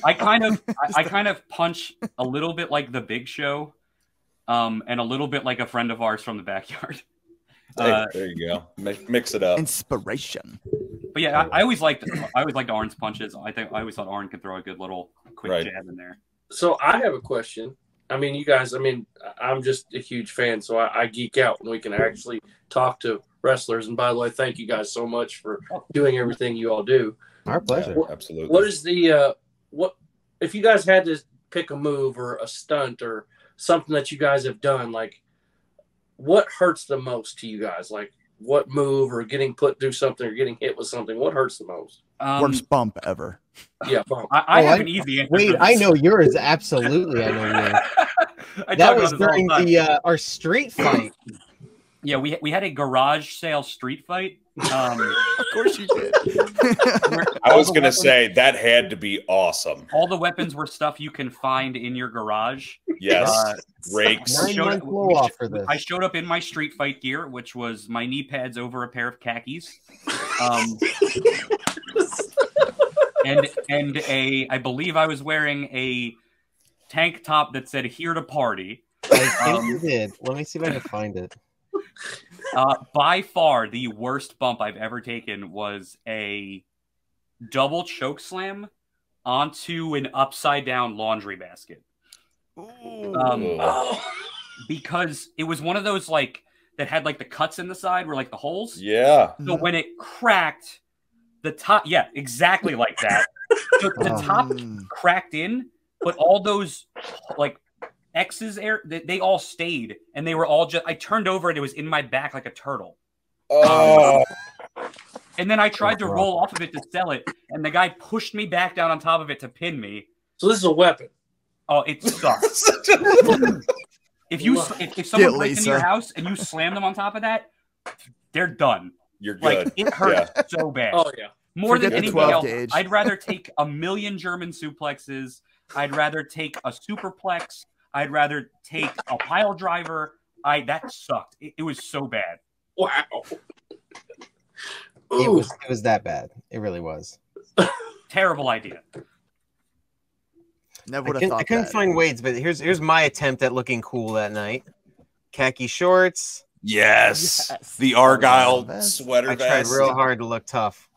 I kind of punch a little bit like The Big Show, and a little bit like a friend of ours from the backyard. Hey, there you go. Mix it up. Inspiration. But yeah, I always liked Arn's punches. I always thought Arn could throw a good little quick jab in there. So I have a question. I mean, you guys, I'm just a huge fan, so I geek out when we can actually talk to wrestlers. And by the way, thank you guys so much for doing everything you all do. Our pleasure. Yeah, absolutely. What is the, what, if you guys had to pick a move or a stunt or something that you guys have done, like, what hurts the most to you guys? Like, what move or getting put through something or getting hit with something, what hurts the most? Worst bump ever. Yeah, bump. I have an easy answer. Wait, I know yours. Absolutely, I know yours. That was during our street fight. Yeah, we had a garage sale street fight Of course you did. I was going to say that had to be awesome. All the weapons were stuff you can find in your garage. Yes. Rakes. I showed up in my street fight gear, which was my knee pads over a pair of khakis. And I believe I was wearing a tank top that said "Here to Party." I think you did. Let me see if I can find it. By far, the worst bump I've ever taken was a double choke slam onto an upside down laundry basket. Because it was one of those like that had like the cuts in the side where like the holes. Yeah. So when it cracked, the top, yeah, exactly like that. So the top cracked in, but all those like X's they all stayed, and they were all just. I turned over and it was in my back like a turtle. And then I tried to roll off of it to sell it, and the guy pushed me back down on top of it to pin me. So this is a weapon. Oh, it sucks. If someone breaks into your house and you slam them on top of that, they're done. You're good. Like, it hurts so bad. Oh yeah. More Forget than the anything 12 else, gauge. I'd rather take a million German suplexes. I'd rather take a superplex. I'd rather take a pile driver. That sucked. It was so bad. Wow. It was that bad. It really was. Terrible idea. Never would have thought I couldn't that. find Wade's, but here's my attempt at looking cool that night. Khaki shorts. Yes. The Argyle Vest. sweater I vest. tried real hard to look tough.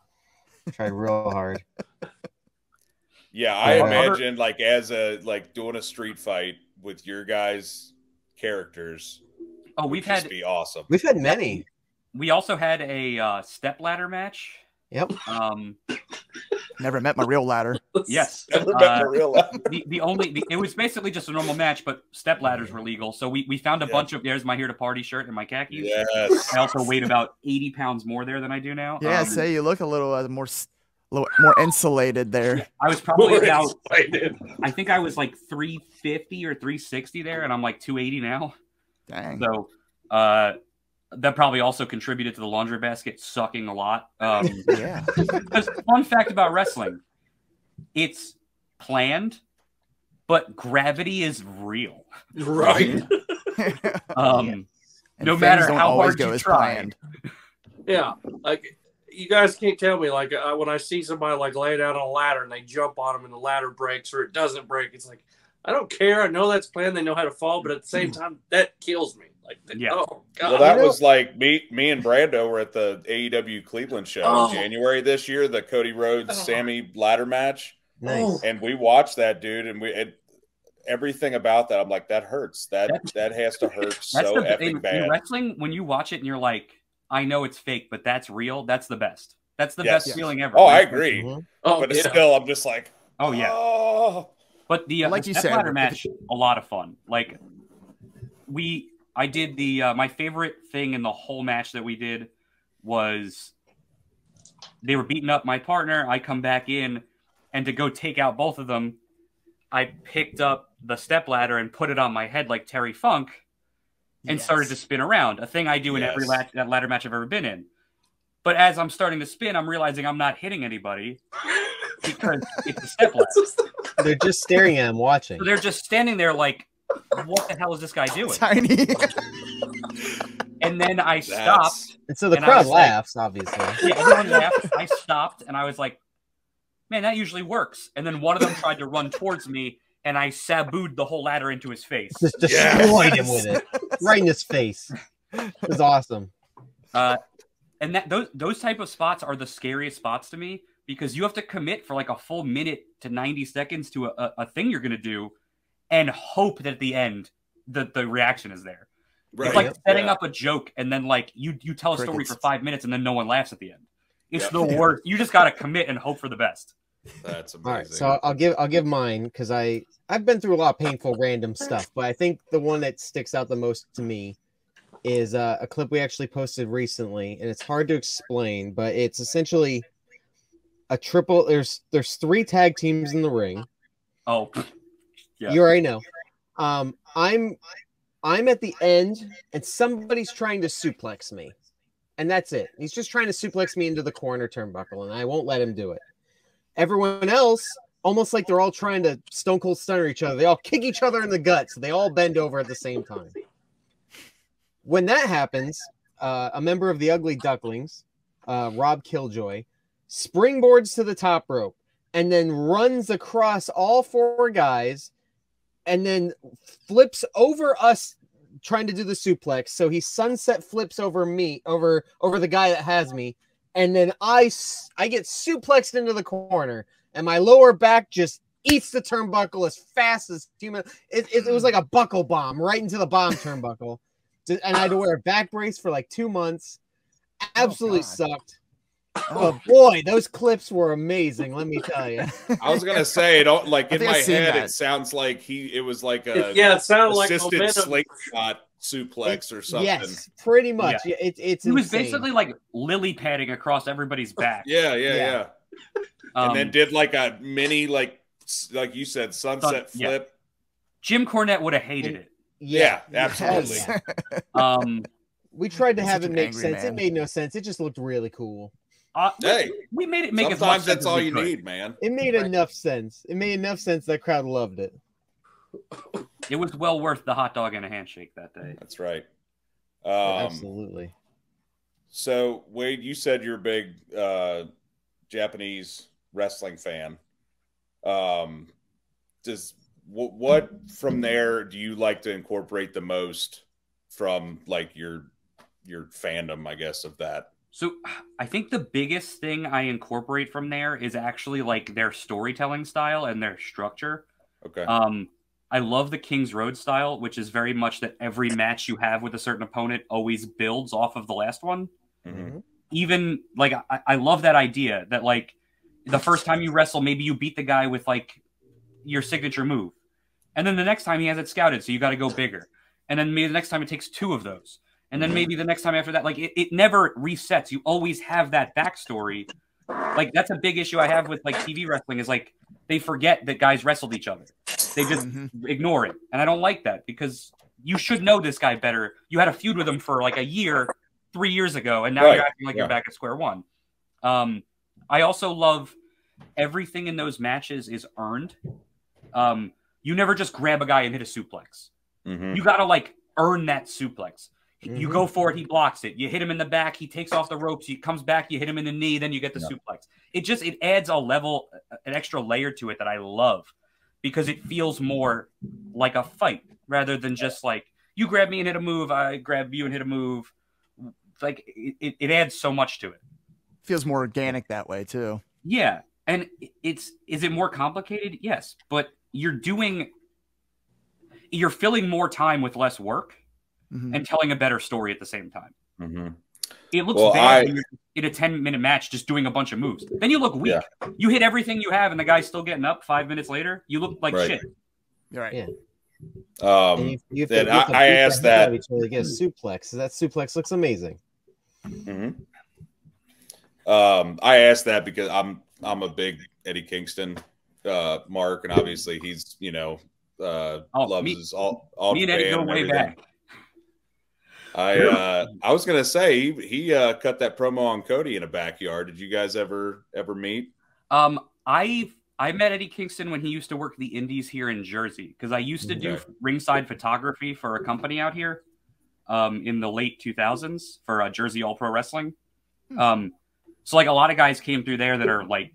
Tried real hard. Yeah, I imagine like doing a street fight with your guys' characters. Oh, would just be awesome. We've had many. We also had a step ladder match. Yep. Never met my real ladder. Yes. Never met the real ladder. It was basically just a normal match, but step ladders were legal. So we found a bunch of. There's my Here to Party shirt and my khakis. Yes. I also weighed about 80 pounds more there than I do now. Yeah, say you look a little more insulated there. I was probably about. I think I was like 350 or 360 there, and I'm like 280 now. Dang. So that probably also contributed to the laundry basket sucking a lot. Yeah. Because fun fact about wrestling, it's planned, but gravity is real. Right. No matter how hard you try. planned. Yeah. Like you guys can't tell me like when I see somebody like lay down on a ladder and they jump on them and the ladder breaks or it doesn't break, it's like I don't care. I know that's planned. They know how to fall, but at the same time, that kills me. Like, oh god. Well, that was like me and Brando were at the AEW Cleveland show in January this year, the Cody Rhodes Sammy ladder match. Nice. And we watched that, dude, and everything about that, I'm like, that hurts. That has to hurt so effing bad. In wrestling, when you watch it and you're like, I know it's fake, but that's real. That's the best. That's the best feeling ever. Oh, I agree. Mm-hmm. But still, I'm just like, oh yeah. Oh. But the like you step said, ladder match, a lot of fun. Like I did my favorite thing in the whole match that we did was they were beating up my partner. I come back in, and to go take out both of them, I picked up the step ladder and put it on my head like Terry Funk, and started to spin around. A thing I do in every ladder match I've ever been in. But as I'm starting to spin, I'm realizing I'm not hitting anybody because it's a step ladder. They're just staring at him, watching. So they're just standing there like, what the hell is this guy doing? Tiny. And then I stopped. And so the crowd laughs, obviously. Yeah, everyone laughed. I stopped, and I was like, man, that usually works. And then one of them tried to run towards me, and I sabooed the whole ladder into his face. Just destroyed him with it. Right in his face. It was awesome. And those type of spots are the scariest spots to me because you have to commit for like a full minute to 90 seconds to a thing you're going to do and hope that at the end the reaction is there. Right. It's like setting up a joke and then like you tell a story for 5 minutes and then no one laughs at the end. It's the worst. You just got to commit and hope for the best. That's amazing. All right, so I'll give mine because I've been through a lot of painful random stuff, but I think the one that sticks out the most to me is a clip we actually posted recently, and it's hard to explain, but it's essentially a triple. There's 3 tag teams in the ring. Oh, yeah. You already know. I'm at the end, and somebody's trying to suplex me. and that's it. He's just trying to suplex me into the corner turnbuckle, and I won't let him do it. Everyone else, almost like they're all trying to Stone Cold Stunner each other. They all kick each other in the guts. They all bend over at the same time. When that happens, a member of the Ugly Ducklings, Rob Killjoy, springboards to the top rope and then runs across all 4 guys and then flips over us trying to do the suplex. So he sunset flips over me, over the guy that has me. And then I get suplexed into the corner and my lower back just eats the turnbuckle as fast as human. It was like a buckle bomb right into the bottom turnbuckle. And I had to wear a back brace for like 2 months. Absolutely sucked. But boy, those clips were amazing. Let me tell you. I was gonna say, in my head, it sounds like it was like a it sounded like assisted slingshot suplex or something. Yes, pretty much. Yeah. It was basically like lily padding across everybody's back. Yeah. And then did like a mini, like you said, sunset flip. Jim Cornette would have hated it. Yeah, absolutely. We tried to have it make sense. Man. It made no sense. It just looked really cool. Hey, we made it make as sometimes much sense that's all you could. need, man. It made enough sense. It made enough sense that crowd loved it. It was well worth the hot dog and a handshake that day. That's right. Absolutely. So, Wade, you said you're a big Japanese wrestling fan. What from there do you like to incorporate the most from like your fandom, I guess, of that? So I think the biggest thing I incorporate from there is actually like their storytelling style and their structure. Okay. I love the King's Road style, which is very much that every match you have with a certain opponent always builds off of the last one. Mm-hmm. Even like I love that idea that like the first time you wrestle, maybe you beat the guy with like your signature move. And then the next time he has it scouted, so you got to go bigger. And then maybe the next time it takes 2 of those. And then maybe the next time after that, like it never resets. You always have that backstory. Like that's a big issue I have with like TV wrestling is like they forget that guys wrestled each other. They just ignore it. And I don't like that because you should know this guy better. You had a feud with him for like a year, 3 years ago, and now you're acting like you're back at square one. I also love everything in those matches is earned. You never just grab a guy and hit a suplex. You got to like earn that suplex. You go for it, he blocks it. You hit him in the back, he takes off the ropes, he comes back, you hit him in the knee, then you get the suplex. It adds a level, an extra layer to it that I love because it feels more like a fight rather than just like you grab me and hit a move, I grab you and hit a move. Like it adds so much to it. Feels more organic that way too. Yeah, and is it more complicated? Yes, but you're filling more time with less work. And telling a better story at the same time. It looks bad when you're in a 10-minute match just doing a bunch of moves. Then you look weak. Yeah. You hit everything you have, and the guy's still getting up 5 minutes later. You look like shit. You're right. Yeah. I asked that. To get a suplex. That suplex looks amazing. I asked that because I'm a big Eddie Kingston mark, and obviously he's loves his all. Me and Eddie go way back. I was gonna say he cut that promo on Cody in a backyard. Did you guys ever meet? I met Eddie Kingston when he used to work the indies here in Jersey because I used to do ringside photography for a company out here in the late 2000s for Jersey All Pro Wrestling. So like a lot of guys came through there that are like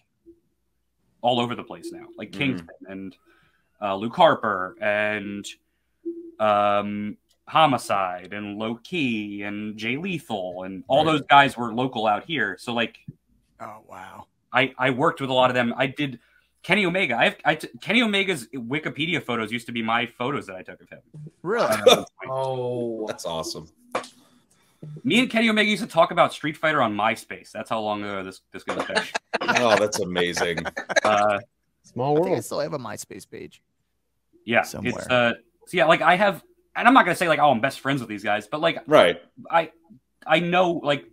all over the place now, like Kingston and Luke Harper and Homicide and Low Key and Jay Lethal and all those guys were local out here. So like, oh wow, I worked with a lot of them. I did Kenny Omega. Kenny Omega's Wikipedia photos used to be my photos that I took of him. Really? Oh, that's awesome. Me and Kenny Omega used to talk about Street Fighter on MySpace. That's how long ago this goes back. Oh, that's amazing. Small world. I still have a MySpace page. Yeah, somewhere. It's so yeah, like I have. And I'm not going to say like, oh, I'm best friends with these guys, but like, I know, like,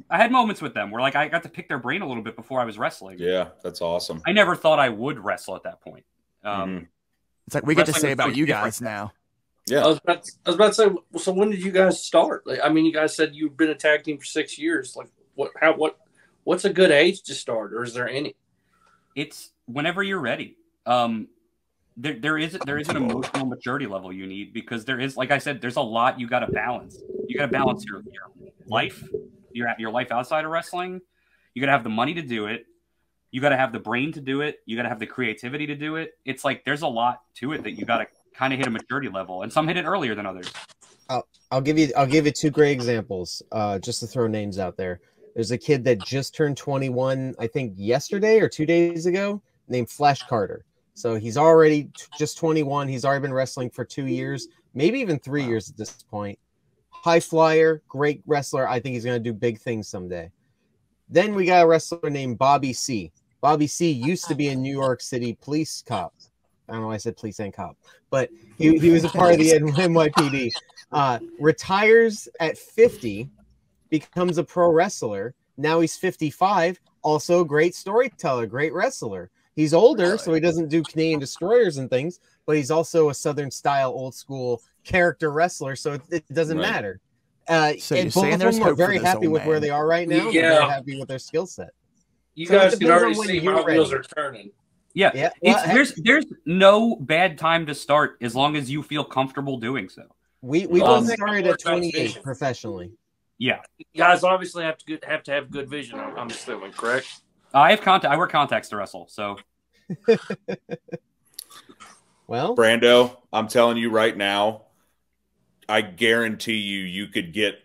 I had moments with them where like I got to pick their brain a little bit before I was wrestling. Yeah, that's awesome. I never thought I would wrestle at that point. It's like we get to say about you guys now. Yeah. I was about to say. So when did you guys start? Like, I mean, you guys said you've been a tag team for 6 years. Like, what's a good age to start, or is there any? It's whenever you're ready. There is an emotional maturity level you need, because there is, like I said, there's a lot you got to balance. You got to balance your life, your life outside of wrestling. You got to have the money to do it. You got to have the brain to do it. You got to have the creativity to do it. It's like there's a lot to it that you got to kind of hit a maturity level, and some hit it earlier than others. I'll give you two great examples, just to throw names out there. There's a kid that just turned 21, I think yesterday or 2 days ago, named Flash Carter. So he's already just 21. He's already been wrestling for 2 years, maybe even 3 years at this point. High flyer, great wrestler. I think he's going to do big things someday. Then we got a wrestler named Bobby C. Bobby C used to be a New York City police cop. I don't know why I said police and cop, but he was a part of the NYPD. Retires at 50, becomes a pro wrestler. Now he's 55, also a great storyteller, great wrestler. He's older, so he doesn't do Canadian destroyers and things, but he's also a Southern style, old school character wrestler, so it doesn't matter. So and both of them are very happy with where they are right now. Yeah. They're very happy with their skill set. You So it guys can depends on already when see you're my wheels ready. are turning. Yeah. There's no bad time to start as long as you feel comfortable doing so. We both Um, started at 28 professionally. Yeah. You guys obviously have to have good vision. I'm assuming, correct? I wear contacts to wrestle, so. Well, Brando, I'm telling you right now, I guarantee you could get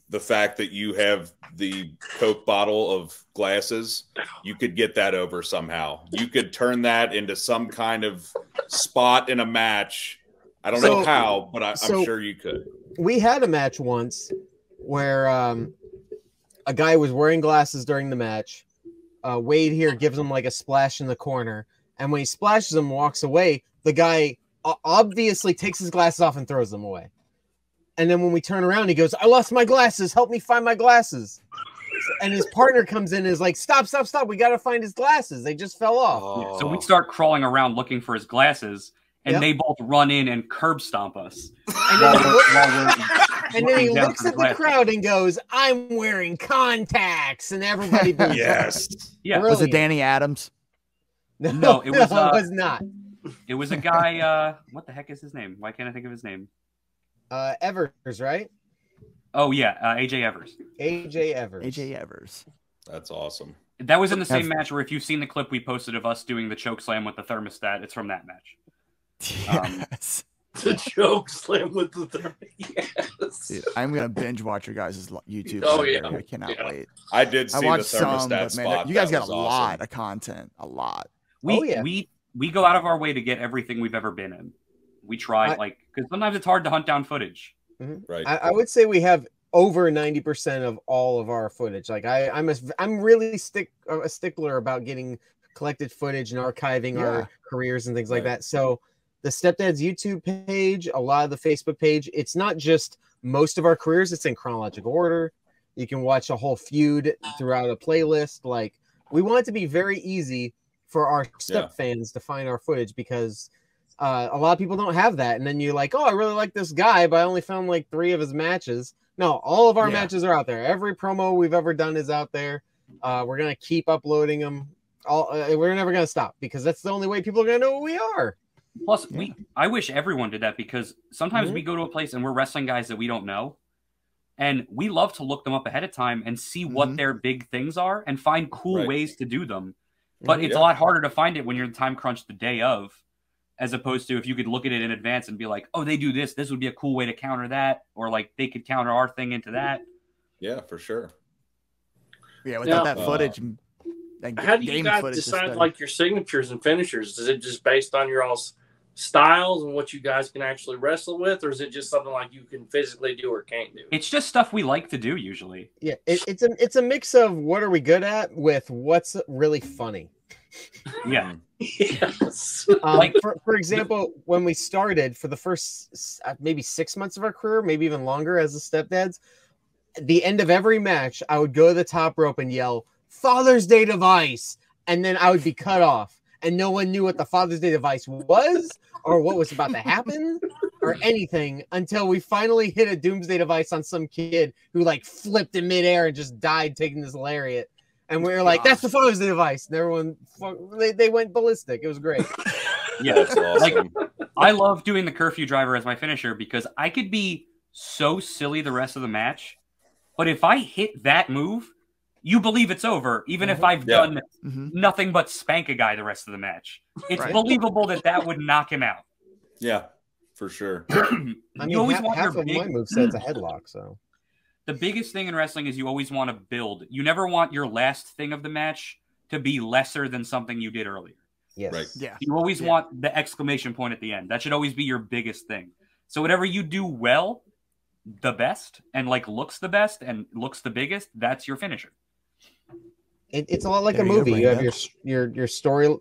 the fact that you have the Coke bottle of glasses. You could get that over somehow. You could turn that into some kind of spot in a match. I don't know how, but I'm sure you could. we had a match once where a guy was wearing glasses during the match. Wade here gives him like a splash in the corner, and when he splashes him, walks away, the guy obviously takes his glasses off and throws them away. And then when we turn around, he goes, "I lost my glasses. Help me find my glasses." And his partner comes in and is like, "Stop. We got to find his glasses. They just fell off." Oh. So we start crawling around looking for his glasses, and they both run in and curb stomp us. And then he looks at the crowd and goes, "I'm wearing contacts." And everybody boos. Yes. Yeah. Was it Danny Adams? No, it was, it was not. It was a guy. What the heck is his name? Why can't I think of his name? Evers, right? Oh yeah, AJ Evers. AJ Evers. AJ Evers. That's awesome. That was in the same match where, if you've seen the clip we posted of us doing the choke slam with the thermostat, it's from that match. Yes. The choke slam with the third. Yes. Dude, I'm gonna binge watch your guys' YouTube. Oh, Saturday. yeah. I cannot wait. I did see I the watched thermostat some, but spot. man, you guys That got a was lot awesome. of content. A lot. We go out of our way to get everything we've ever been in. We try, because sometimes it's hard to hunt down footage. Right. I would say we have over 90% of all of our footage. Like I'm really a stickler about getting collected footage and archiving our careers and things like that. So the Stepdads YouTube page, a lot of the Facebook page, it's not just most of our careers, it's in chronological order. You can watch a whole feud throughout a playlist. Like, we want it to be very easy for our Step fans to find our footage, because a lot of people don't have that. And then you're like, "Oh, I really like this guy, but I only found like 3 of his matches." No, all of our matches are out there. Every promo we've ever done is out there. We're going to keep uploading them. We're never going to stop, because that's the only way people are going to know who we are. Plus, I wish everyone did that, because sometimes we go to a place and we're wrestling guys that we don't know, and we love to look them up ahead of time and see what their big things are and find cool ways to do them. But it's a lot harder to find it when you're in time crunch the day of, as opposed to if you could look at it in advance and be like, "Oh, they do this. This would be a cool way to counter that," or like they could counter our thing into that. Yeah, for sure. Yeah, without that footage. How do you guys decide like your signatures and finishers? Is it just based on your all's styles and what you guys can actually wrestle with, or is it just something like you can physically do or can't do? It's just stuff we like to do usually. Yeah, it's a mix of what are we good at with what's really funny. Yeah. Yes. For example, when we started, for the first maybe 6 months of our career, maybe even longer as the Stepdads, at the end of every match, I would go to the top rope and yell, "Father's Day device," and then I would be cut off, and no one knew what the Father's Day device was or what was about to happen. or anything until we finally hit a doomsday device on some kid who like flipped in midair and just died taking this lariat. And we were like, that's the Father's Day device. And everyone, they went ballistic. It was great. Yeah, That's awesome. Like, I love doing the curfew driver as my finisher because I could be so silly the rest of the match, but if I hit that move, you believe it's over, even if I've done nothing but spank a guy the rest of the match. It's believable that would knock him out. Yeah, for sure. I mean, you always want half your of my moveset's a headlock, so. The biggest thing in wrestling is you always want to build. You never want your last thing of the match to be lesser than something you did earlier. Yes. Right. Yeah. You always want the exclamation point at the end. That should always be your biggest thing. So whatever you do well, the best, and like looks the best and looks the biggest, that's your finisher. It's a lot like There a you go, movie. You have Brandon. your story,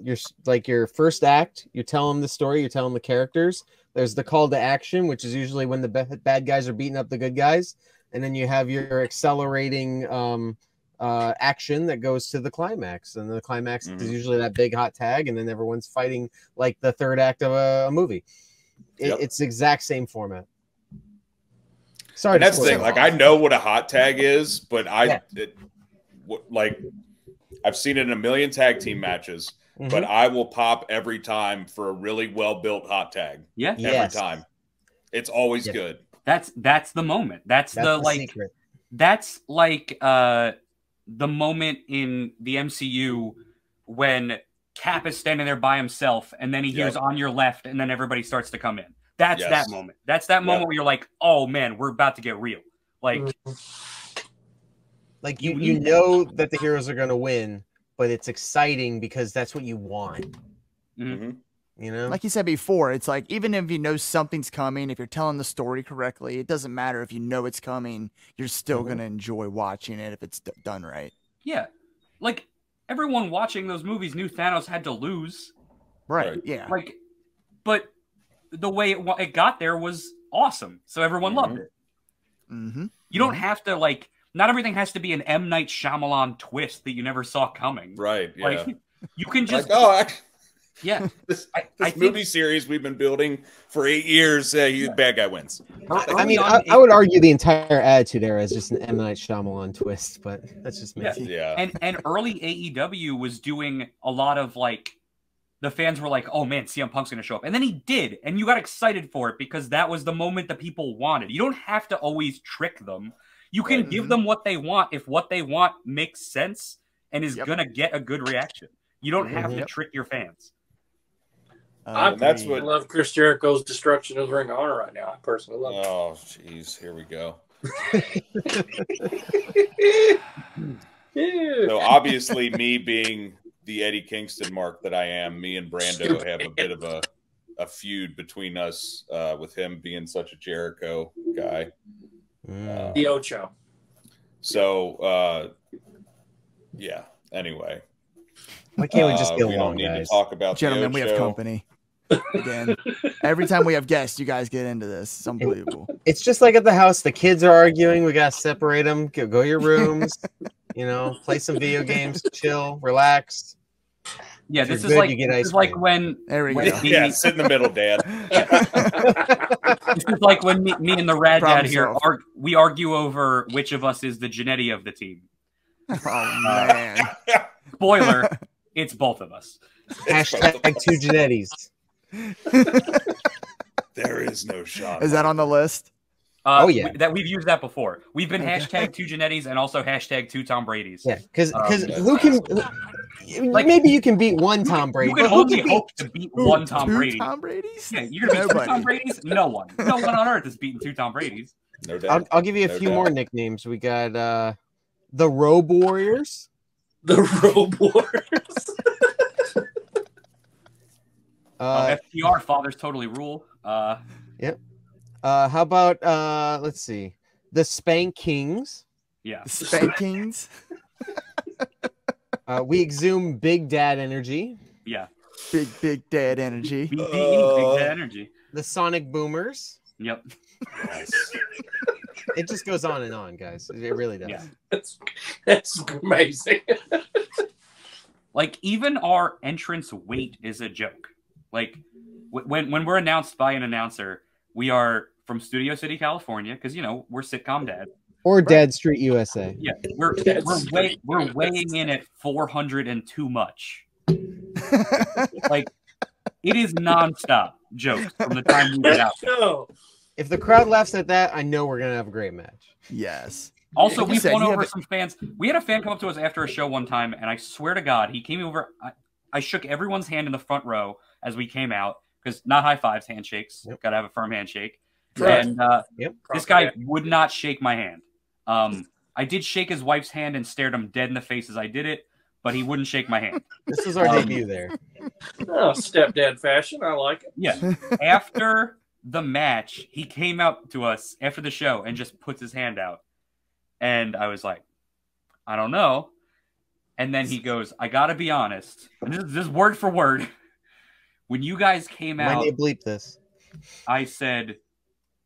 your first act. You tell them the story. You tell them the characters. There's the call to action, which is usually when the bad guys are beating up the good guys, and then you have your accelerating action that goes to the climax. And the climax is usually that big hot tag, and then everyone's fighting like the third act of a movie. It's the exact same format. Sorry, and that's the thing. Like, I know what a hot tag is, but I've seen it in a million tag team matches, but I will pop every time for a really well-built hot tag. Yeah. Every time. It's always good. That's the moment. That's the like secret. That's like the moment in the MCU when Cap is standing there by himself and then he hears on your left and then everybody starts to come in. That's that moment. That's that moment where you're like, oh man, we're about to get real. Like you know that the heroes are going to win, but it's exciting because that's what you want. You know, like you said before, it's like even if you know something's coming, if you're telling the story correctly, it doesn't matter if you know it's coming. You're still gonna enjoy watching it if it's done right. Yeah, like everyone watching those movies knew Thanos had to lose. Right. Yeah. Like, but the way it got there was awesome, so everyone loved it. You don't have to like. Not everything has to be an M. Night Shyamalan twist that you never saw coming. Right. Yeah. Like, you can just. This movie series we've been building for 8 years, bad guy wins. I mean, I would argue the entire Attitude Era is just an M. Night Shyamalan twist, but that's just me. Yeah. And early AEW was doing a lot of like, the fans were like, "Oh man, CM Punk's going to show up," and then he did, and you got excited for it because that was the moment that people wanted. You don't have to always trick them. You can give them what they want if what they want makes sense and is going to get a good reaction. You don't have to trick your fans. That's what I love Chris Jericho's destruction of Ring of Honor right now. I personally love it. Oh, jeez. Here we go. So obviously, me being the Eddie Kingston mark that I am, me and Brando have a bit of a feud between us with him being such a Jericho guy. The Ocho. So, anyway. Why can't we just get we along, don't need guys? to talk about Gentlemen, the we have Ocho. company. Again, every time we have guests, you guys get into this. It's unbelievable. It's just like at the house. The kids are arguing. We got to separate them. Go your rooms. Play some video games, chill, relax. Yeah, If this you're is good, like you get this ice is like cream. when There we when go. Yeah, sit in the middle, Dad. this is like when me and the Rad Dad Problem here solved. we argue over which of us is the Genetti of the team. Oh man. Spoiler, it's both of us. Hashtag two Genettis. There is no shot. Is that on the list? Oh, yeah. We've used that before. We've been hashtag two Genettis and also hashtag two Tom Brady's. Yeah, because who can? Maybe you can beat one Tom Brady. You can but who only hope to beat one Tom Two Brady. Tom Brady's? Yeah, you're gonna beat two Nobody. Tom Brady's? No one. No one on earth is beating two Tom Brady's. No doubt. I'll give you a No few doubt. more nicknames. We got the Robe Warriors. The Robe Warriors. FTR, Fathers Totally Rule. Yep. How about let's see, the Spank Kings. Yeah. Spankings. We exhume Big Dad energy. Yeah. Big dad energy. BDE, Big Dad Energy. The Sonic Boomers. Yep. It just goes on and on, guys. It really does. Yeah. That's amazing. Like, even our entrance weight is a joke. Like, when we're announced by an announcer, We are from Studio City, California, because we're sitcom dad. Or Dad Street, USA. Yeah, we're weighing in at 400 and too much. Like, it is nonstop jokes from the time we get out. If the crowd laughs at that, I know we're gonna have a great match. Yes. Also, we've won over some fans. We had a fan come up to us after a show one time, and I swear to God, he came over. I shook everyone's hand in the front row as we came out, because not high fives, handshakes. Got to have a firm handshake. Right. And this guy would not shake my hand. I did shake his wife's hand and stared him dead in the face as I did it, but he wouldn't shake my hand. This is our debut there. Oh, stepdad fashion. I like it. Yeah. After the match, he came out to us after the show and just puts his hand out. And I was like, I don't know. And then he goes, I got to be honest. And this is word for word. When you guys came out, when they bleep this, I said,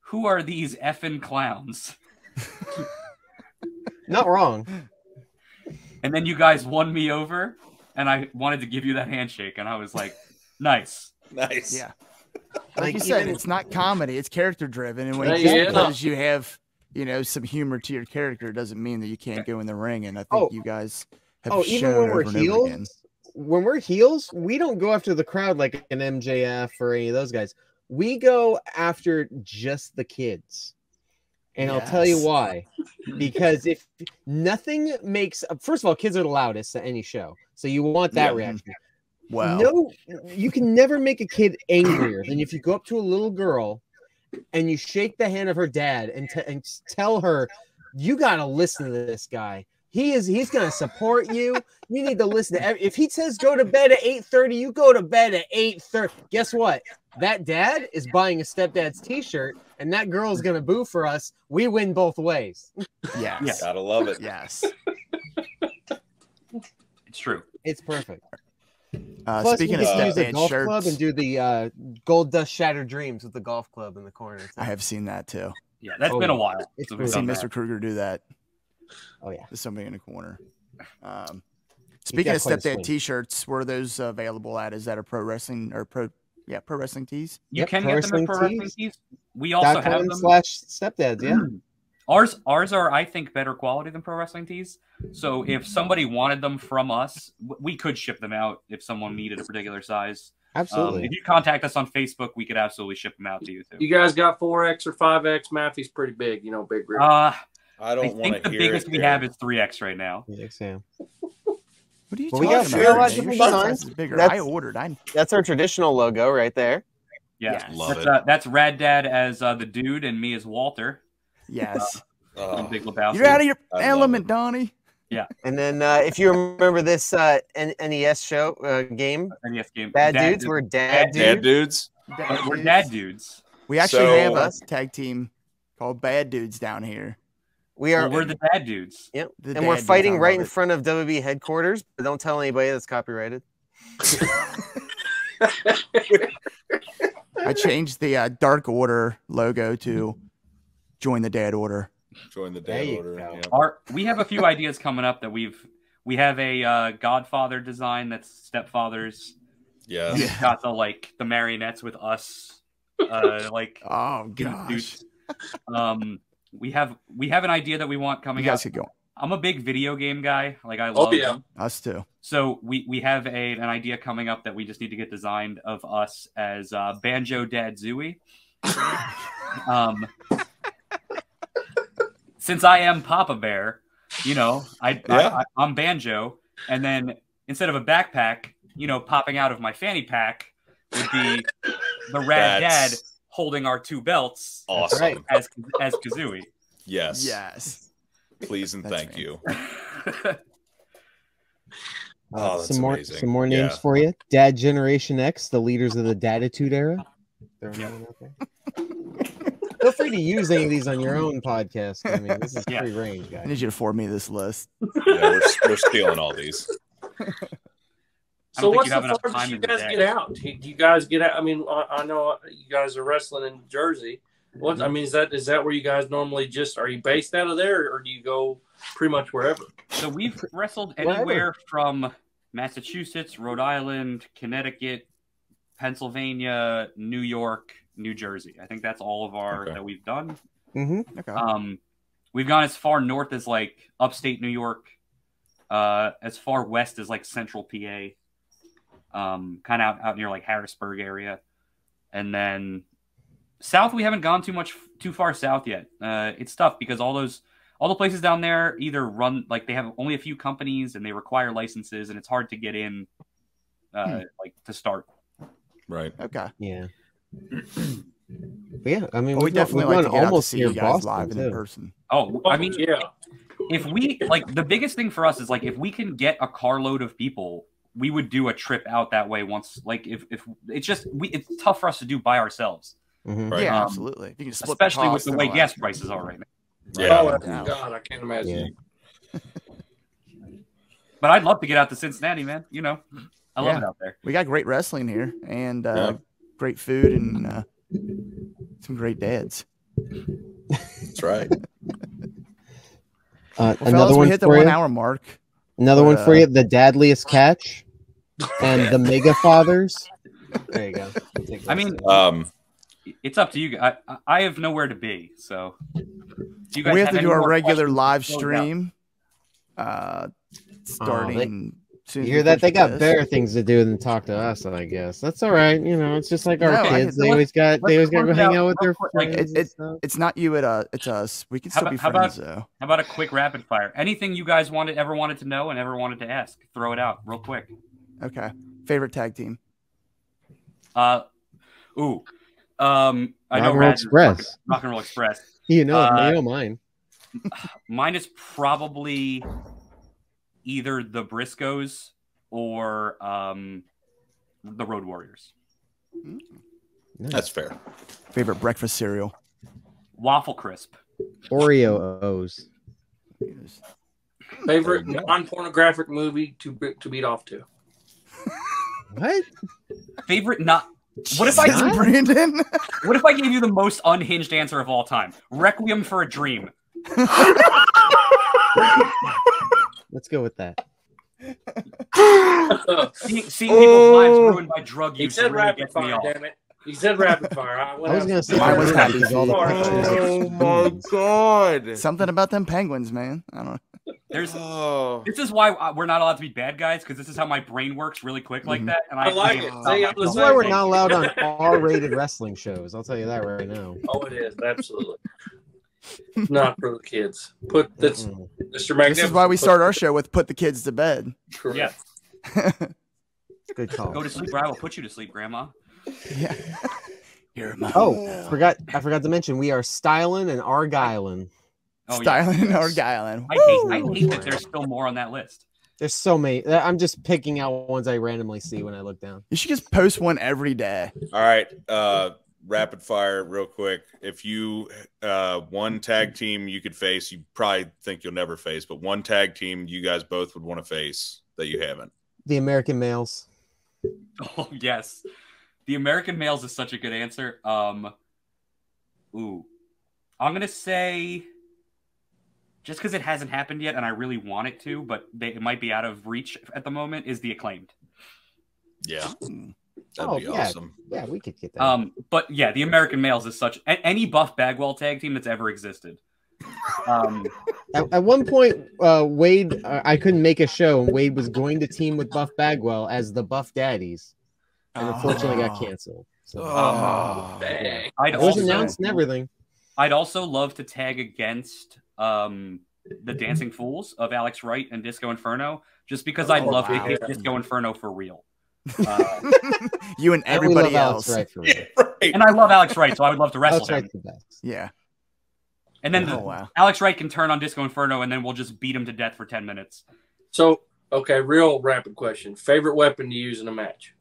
who are these effing clowns? Not wrong. And then you guys won me over, and I wanted to give you that handshake. And I was like, nice. Nice. Yeah. Like you said, it's not comedy, it's character driven. And when because you have, some humor to your character, doesn't mean that you can't go in the ring. And I think you guys have shown even when we're heels, we don't go after the crowd like an MJF or any of those guys. We go after just the kids. And I'll tell you why. Because if nothing makes, first of all, kids are the loudest at any show. So you want that reaction. Wow. No, you can never make a kid angrier than if you go up to a little girl and you shake the hand of her dad and tell her, you got to listen to this guy. He's going to support you. You need to listen to if he says go to bed at 8:30, you go to bed at 8:30. Guess what? That dad is buying a Stepdad's t-shirt, and that girl is going to boo for us. We win both ways. Yes. Yeah. Gotta love it. Yes. It's true. It's perfect. Plus, speaking of use the Stepdad golf shirts, club and do the Gold Dust Shattered Dreams with the golf club in the corner. I have seen that too. Yeah, that's been a while. I've seen Mr. Kruger do that. Oh yeah, there's somebody in the corner. Speaking of Stepdad t-shirts, were those available at? Is that a pro wrestling or pro wrestling tees? You can get them at pro wrestling tees. We also have them /Stepdads. Yeah. Ours are, I think, better quality than pro wrestling tees. So if somebody wanted them from us, we could ship them out if someone needed a particular size. Absolutely. If you contact us on Facebook, we could absolutely ship them out to you too. You guys got 4X or 5X? Maffey's pretty big, big rig. I think the biggest we have is 3X right now. Yeah, Sam. What are you talking about? We got different designs. Bigger. I ordered. That's our traditional logo right there. Yeah, love it. That's Rad Dad as the dude and me as Walter. Yes. Big Lebowski. You're out of your element, Donnie. Yeah. And then if you remember this NES show game, NES game, Bad Dudes, we're Dad Dudes. We're Dad Dudes. We actually have a tag team called Bad Dudes down here. We're the Dad Dudes. Yep. And we're fighting right in front of WB headquarters, but don't tell anybody that's copyrighted. I changed the Dark Order logo to Join the Dad Order. Join the Dad Order. Yeah. We have a few ideas coming up that we have a Godfather design that's stepfathers. Yeah. Got the marionettes with us. Oh gosh. We have an idea that we want coming out. I'm a big video game guy. I love them. Us too. So we have an idea coming up that we just need to get designed of us as Banjo Dad Zooey. Since I am Poppa Bear, I'm Banjo, and then instead of a backpack, popping out of my fanny pack would be the Rad Dad holding our two belts. Awesome. As Kazooie. Yes. Yes. Please and thank you. That's some more names for you. Dad Generation X, the leaders of the Daditude era. Feel free to use any of these on your own podcast. I mean, this is free range, guys. I need you to forward me this list. Yeah, we're stealing all these. So what's the farthest you guys get out? Do you guys get out? I mean, I know you guys are wrestling in Jersey. What I mean is that where you guys normally are you based out of there, or do you go pretty much wherever? So we've wrestled anywhere from Massachusetts, Rhode Island, Connecticut, Pennsylvania, New York, New Jersey. I think that's all of our that we've done. Mm-hmm. Okay. We've gone as far north as like upstate New York, as far west as like central PA, kind of out near like Harrisburg area, and then south we haven't gone too far south yet. It's tough because all the places down there either run like they have only a few companies and they require licenses, and it's hard to get in like to start. Right. Okay. Yeah. But yeah, I mean, Well, we definitely like to get out to see you guys Boston, live and in too. person. Oh, I mean, yeah. if we like the biggest thing for us is like if we can get a carload of people, we would do a trip out that way once. Like if it's just it's tough for us to do by ourselves. Mm-hmm. Right. Yeah, absolutely. If you can split Especially the with cost the and way all gas that. prices are right now. Yeah. Oh, Yeah. God, I can't imagine. Yeah. But I'd love to get out to Cincinnati, man. You know, I love Yeah. it out there. We got great wrestling here and Yeah. great food and some great dads. That's right. Well, Another fellas, we one hit the for 1 you. hour mark. Another But, one for you. The Dadliest Catch and the Mega Fathers. There you go. I mean, it's up to you. I have nowhere to be, so do you guys We have to any do our more regular questions? live Close out. stream starting soon. you as hear we that? They finish got this. better things to do than talk to us. I guess that's all right. You know, it's just like our No, I kids. could- They always got to let's go close it hang out out with their real quick. Like, friends. and stuff. It's not you, it's us. We can How still be about- friends though. How about a quick rapid fire? Anything you guys ever wanted to know and ever wanted to ask? Throw it out real quick. Okay. Favorite tag team? I know Rock and Roll Rad Express. Rock and Roll Express. You know mine. Mine is probably either the Briscoes or the Road Warriors. That's fair. Favorite breakfast cereal? Waffle Crisp. Oreo O's. Favorite non-pornographic movie to beat off to? What? Favorite not. What if I Not? Brandon? What if I gave you the most unhinged answer of all time? Requiem for a Dream. Let's go with that. Seeing people's lives ruined by drug He use said really rapid gets me fire, off. damn it. He said rapid fire. I was gonna say Mine was Happy because all the Feet. pictures. my god. Something about them penguins, man. I don't know. There's Oh. This is why we're not allowed to be bad guys, because this is how my brain works really quick like that. And I like it. See, I'm the This is same why we're thing. not allowed on R-rated wrestling shows. I'll tell you that right now. Oh, it is absolutely not for the kids. Put that's Mm-mm. Mr. Magnificent. This is why we start our show with "Put the kids to bed." Correct. Yeah, Good call. go to sleep, or I will put you to sleep, Grandma. Yeah. You're my Oh, I forgot to mention we are styling and argyling. Oh, yeah. styling and argyling. I hate that there's still more on that list. There's so many. I'm just picking out ones I randomly see when I look down. You should just post one every day. All right. Rapid fire, real quick. If you one tag team you could face, you probably think you'll never face, but one tag team you guys both would want to face that you haven't. The American males. Oh yes, the American males is such a good answer. I'm gonna say, just because it hasn't happened yet, and I really want it to, but it might be out of reach at the moment, is the Acclaimed. Yeah. Oh, That'd be yeah. awesome. Yeah, we could get that. But yeah, the American males is such any Buff Bagwell tag team that's ever existed. At one point, Wade, I couldn't make a show, and Wade was going to team with Buff Bagwell as the Buff Daddies, and unfortunately got canceled. So Dang. it was announced and everything. I'd also love to tag against the Dancing Fools of Alex Wright and Disco Inferno, just because I'd love to hit Disco Inferno for real. You and And we everybody love Alex else. Wright for real. Right. And I love Alex Wright, so I would love to wrestle Alex him. Wright's the best. Yeah. And then Oh, wow. Alex Wright can turn on Disco Inferno, and then we'll just beat him to death for 10 minutes. So, okay, real rapid question. Favorite weapon to use in a match?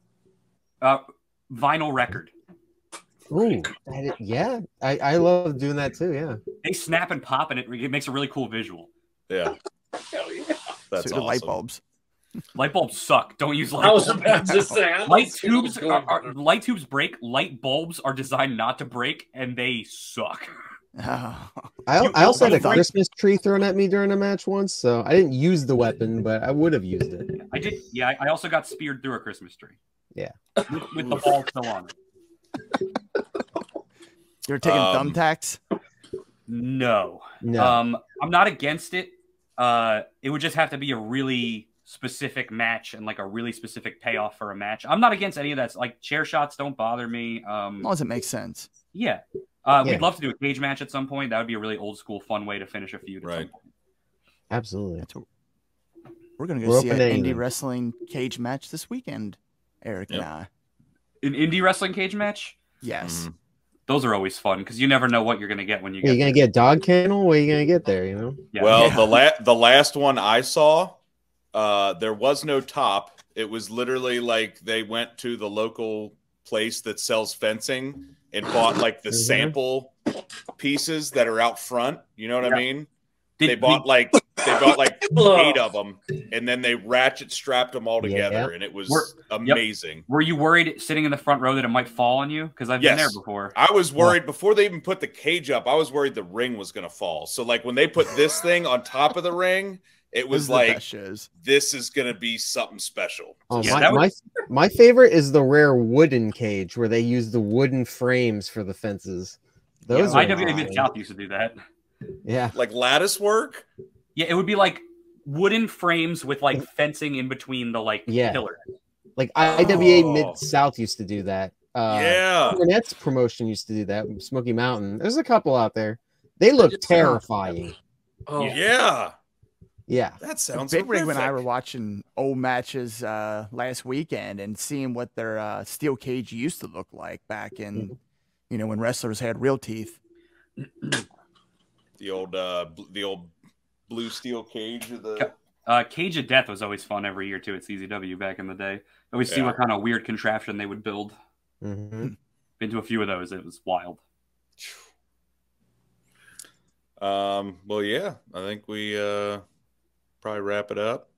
Vinyl record. Ooh, yeah, I love doing that too. Yeah, They snap and pop, and it makes a really cool visual. Yeah. Hell yeah. That's So do awesome. light bulbs. Light bulbs suck. Don't use light I was bulbs. about to say. I Light see what's tubes going on. light tubes break. Light bulbs are designed not to break, and they suck. Oh. I also had a Right. Christmas tree thrown at me during a match once, so I didn't use the weapon, but I would have used it. I did. Yeah, I also got speared through a Christmas tree. Yeah. With the ball still on it. You're taking thumbtacks? No. No. I'm not against it. It would just have to be a really specific match and like a really specific payoff for a match. I'm not against any of that. Like chair shots don't bother me. As long as it makes sense. Yeah. We'd love to do a cage match at some point. That would be a really old school, fun way to finish a feud. Right. Absolutely. We're going to go see an indie wrestling cage match this weekend, Eric and I. An indie wrestling cage match? Yes. Those are always fun because you never know what you're going to get when you get You're going to get dog kennel? What are you going to get there, you know? Yeah. Well, the last one I saw, there was no top. It was literally like they went to the local place that sells fencing and bought like the sample pieces that are out front. You know what I mean? They bought like 8 of them, and then they ratchet strapped them all together, and it was amazing. Were you worried sitting in the front row that it might fall on you? Because I've been there before. I was worried before they even put the cage up. I was worried the ring was going to fall. So like when they put this thing on top of the ring, it was like, this is going to be something special. Oh, my favorite is the rare wooden cage where they use the wooden frames for the fences. Those IWA Mid-South used to do that. Yeah. Like lattice work? Yeah, it would be like wooden frames with like fencing in between the pillars. Like IWA Mid-South used to do that. Cornette's promotion used to do that. Smoky Mountain. There's a couple out there. They look terrifying. Oh, yeah. Yeah. That sounds Big Rig and I were watching old matches last weekend and seeing what their steel cage used to look like back in, when wrestlers had real teeth. The old blue steel cage of the Cage of Death was always fun every year too at CZW back in the day. Always see what kind of weird contraption they would build. Been to a few of those. It was wild. Well, yeah, I think we probably wrap it up.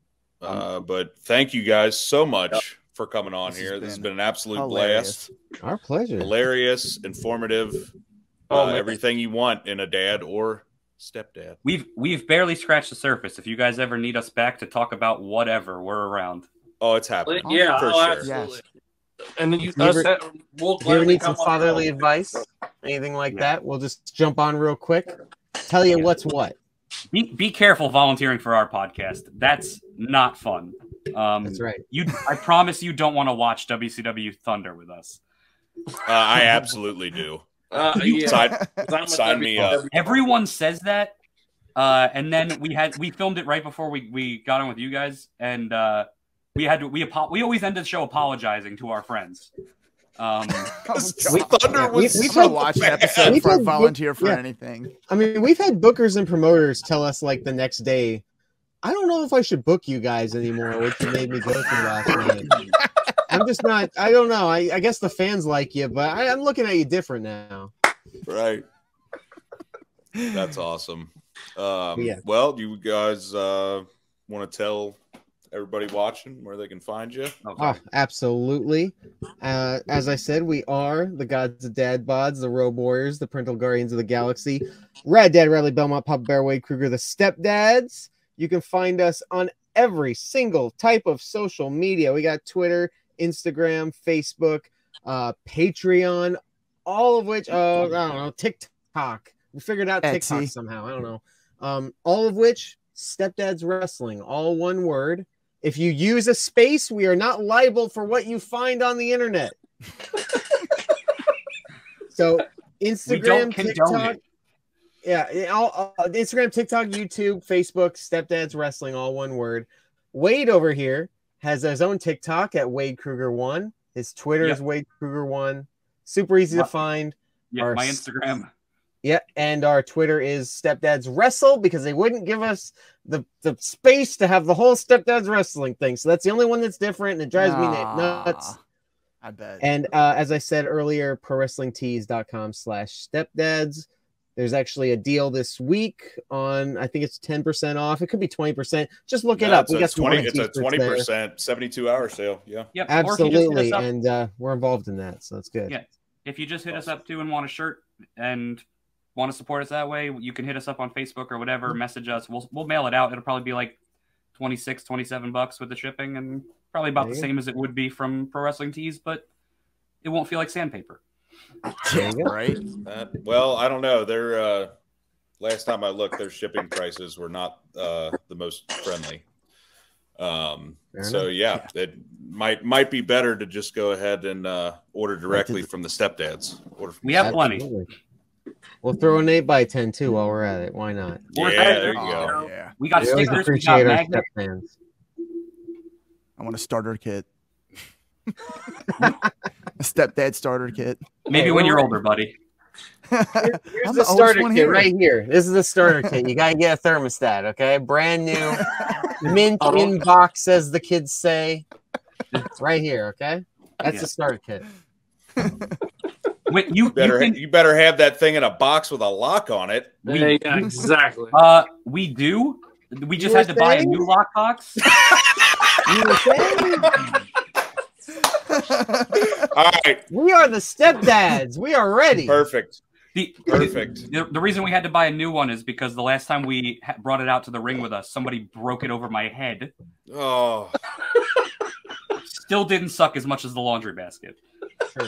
But thank you guys so much for coming on here. This has been an absolute blast. Our pleasure. Hilarious, informative, everything you want in a dad or stepdad. We've barely scratched the surface. If you guys ever need us back to talk about whatever, we're around. Oh, it's happening. Yeah, for sure. Absolutely. And then we'll ever need some fatherly advice, anything like that, we'll just jump on real quick. Tell you what's what. Be careful volunteering for our podcast. That's not fun. That's right. I promise you don't want to watch WCW Thunder with us. I absolutely do. Sign me up. Everyone says that, and then we filmed it right before we got on with you guys, and we always end the show apologizing to our friends. Thunder was we've watched an episode before I volunteer for anything. I mean, we've had bookers and promoters tell us like the next day, I don't know if I should book you guys anymore, which made me go through last night. I'm just not. I don't know. I guess the fans like you, but I'm looking at you different now. Right. That's awesome. Yeah. Well, you guys want to tell everybody watching where they can find you? Oh, absolutely. As I said, we are the gods of Dad Bods, the Road Warriors, the Parental Guardians of the Galaxy, Rad Dad, Radley, Belmont, Poppa, Bear, Wade, Kruger, the Stepdads. You can find us on every single type of social media. We got Twitter, Instagram, Facebook, Patreon, all of which, I don't know, TikTok. We figured out TikTok somehow. I don't know. All of which, Stepdads Wrestling, all one word. If you use a space, we are not liable for what you find on the internet. So Instagram, TikTok, Instagram, TikTok, YouTube, Facebook, Stepdads Wrestling, all one word. Wade over here has his own TikTok at Wade Kruger 1. His Twitter is Wade Kruger 1. Super easy to find. Yeah, my Instagram. Yeah, and our Twitter is Stepdads Wrestle because they wouldn't give us the space to have the whole Stepdads Wrestling thing. So that's the only one that's different, and it drives me nuts. I bet. And as I said earlier, prowrestlingtees.com/stepdads. There's actually a deal this week on, I think it's 10% off. It could be 20%. Just look it up. We got 20. It's a 20%, 72-hour sale. Yeah. Yep. Absolutely. And we're involved in that, so that's good. Yeah. If you just hit us up too and want a shirt and want to support us that way, you can hit us up on Facebook or whatever, message us. We'll mail it out. It'll probably be like $26, $27 with the shipping, and probably about the same as it would be from Pro Wrestling Tees, but it won't feel like sandpaper. There you go. Right? Well, I don't know. They're last time I looked, their shipping prices were not the most friendly. So yeah, it might be better to just go ahead and order directly from the Stepdads. We have plenty. We'll throw an 8x10 too while we're at it. Why not? Yeah, there you go. Yeah. We got We always stickers. We appreciate got our magnets. step fans. I want a starter kit. A stepdad starter kit. Maybe when you're older, buddy. Here's I'm the the oldest starter one kit here. right here. This is the starter kit. You gotta get a thermostat, okay? Brand new, mint in box, as the kids say. It's right here, okay? That's the starter kit. Wait, you better have that thing in a box with a lock on it. Yeah, exactly. We do. We just You had were to buy a saying? new lockbox. You were saying? All right, We are the stepdads. We are ready. perfect. The reason we had to buy a new one is because the last time we brought it out to the ring with us, somebody broke it over my head. Oh, Still didn't suck as much as the laundry basket.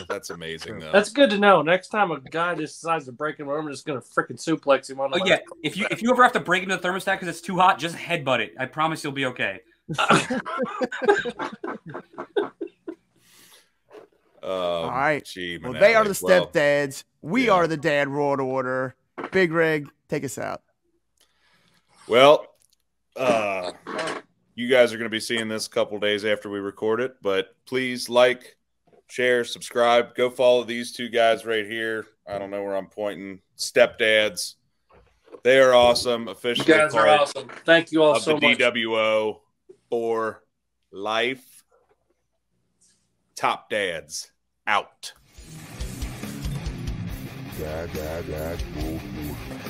that's amazing, though. That's good to know. Next time a guy decides to break him, I'm just gonna freaking suplex him on the Oh yeah, if you ever have to break into the thermostat because it's too hot, just headbutt it. I promise you'll be okay. All right. Gee, Well, Manali. they are the Well, stepdads. We yeah. are the Dad World Order. Big Rig, take us out. Well, you guys are going to be seeing this a couple days after we record it, but please like, share, subscribe. Go follow these two guys right here. I don't know where I'm pointing. Stepdads. They are awesome. You Officially guys are part awesome. Thank you all of so the much. DWO for life. Top Dads out. Dad Bod.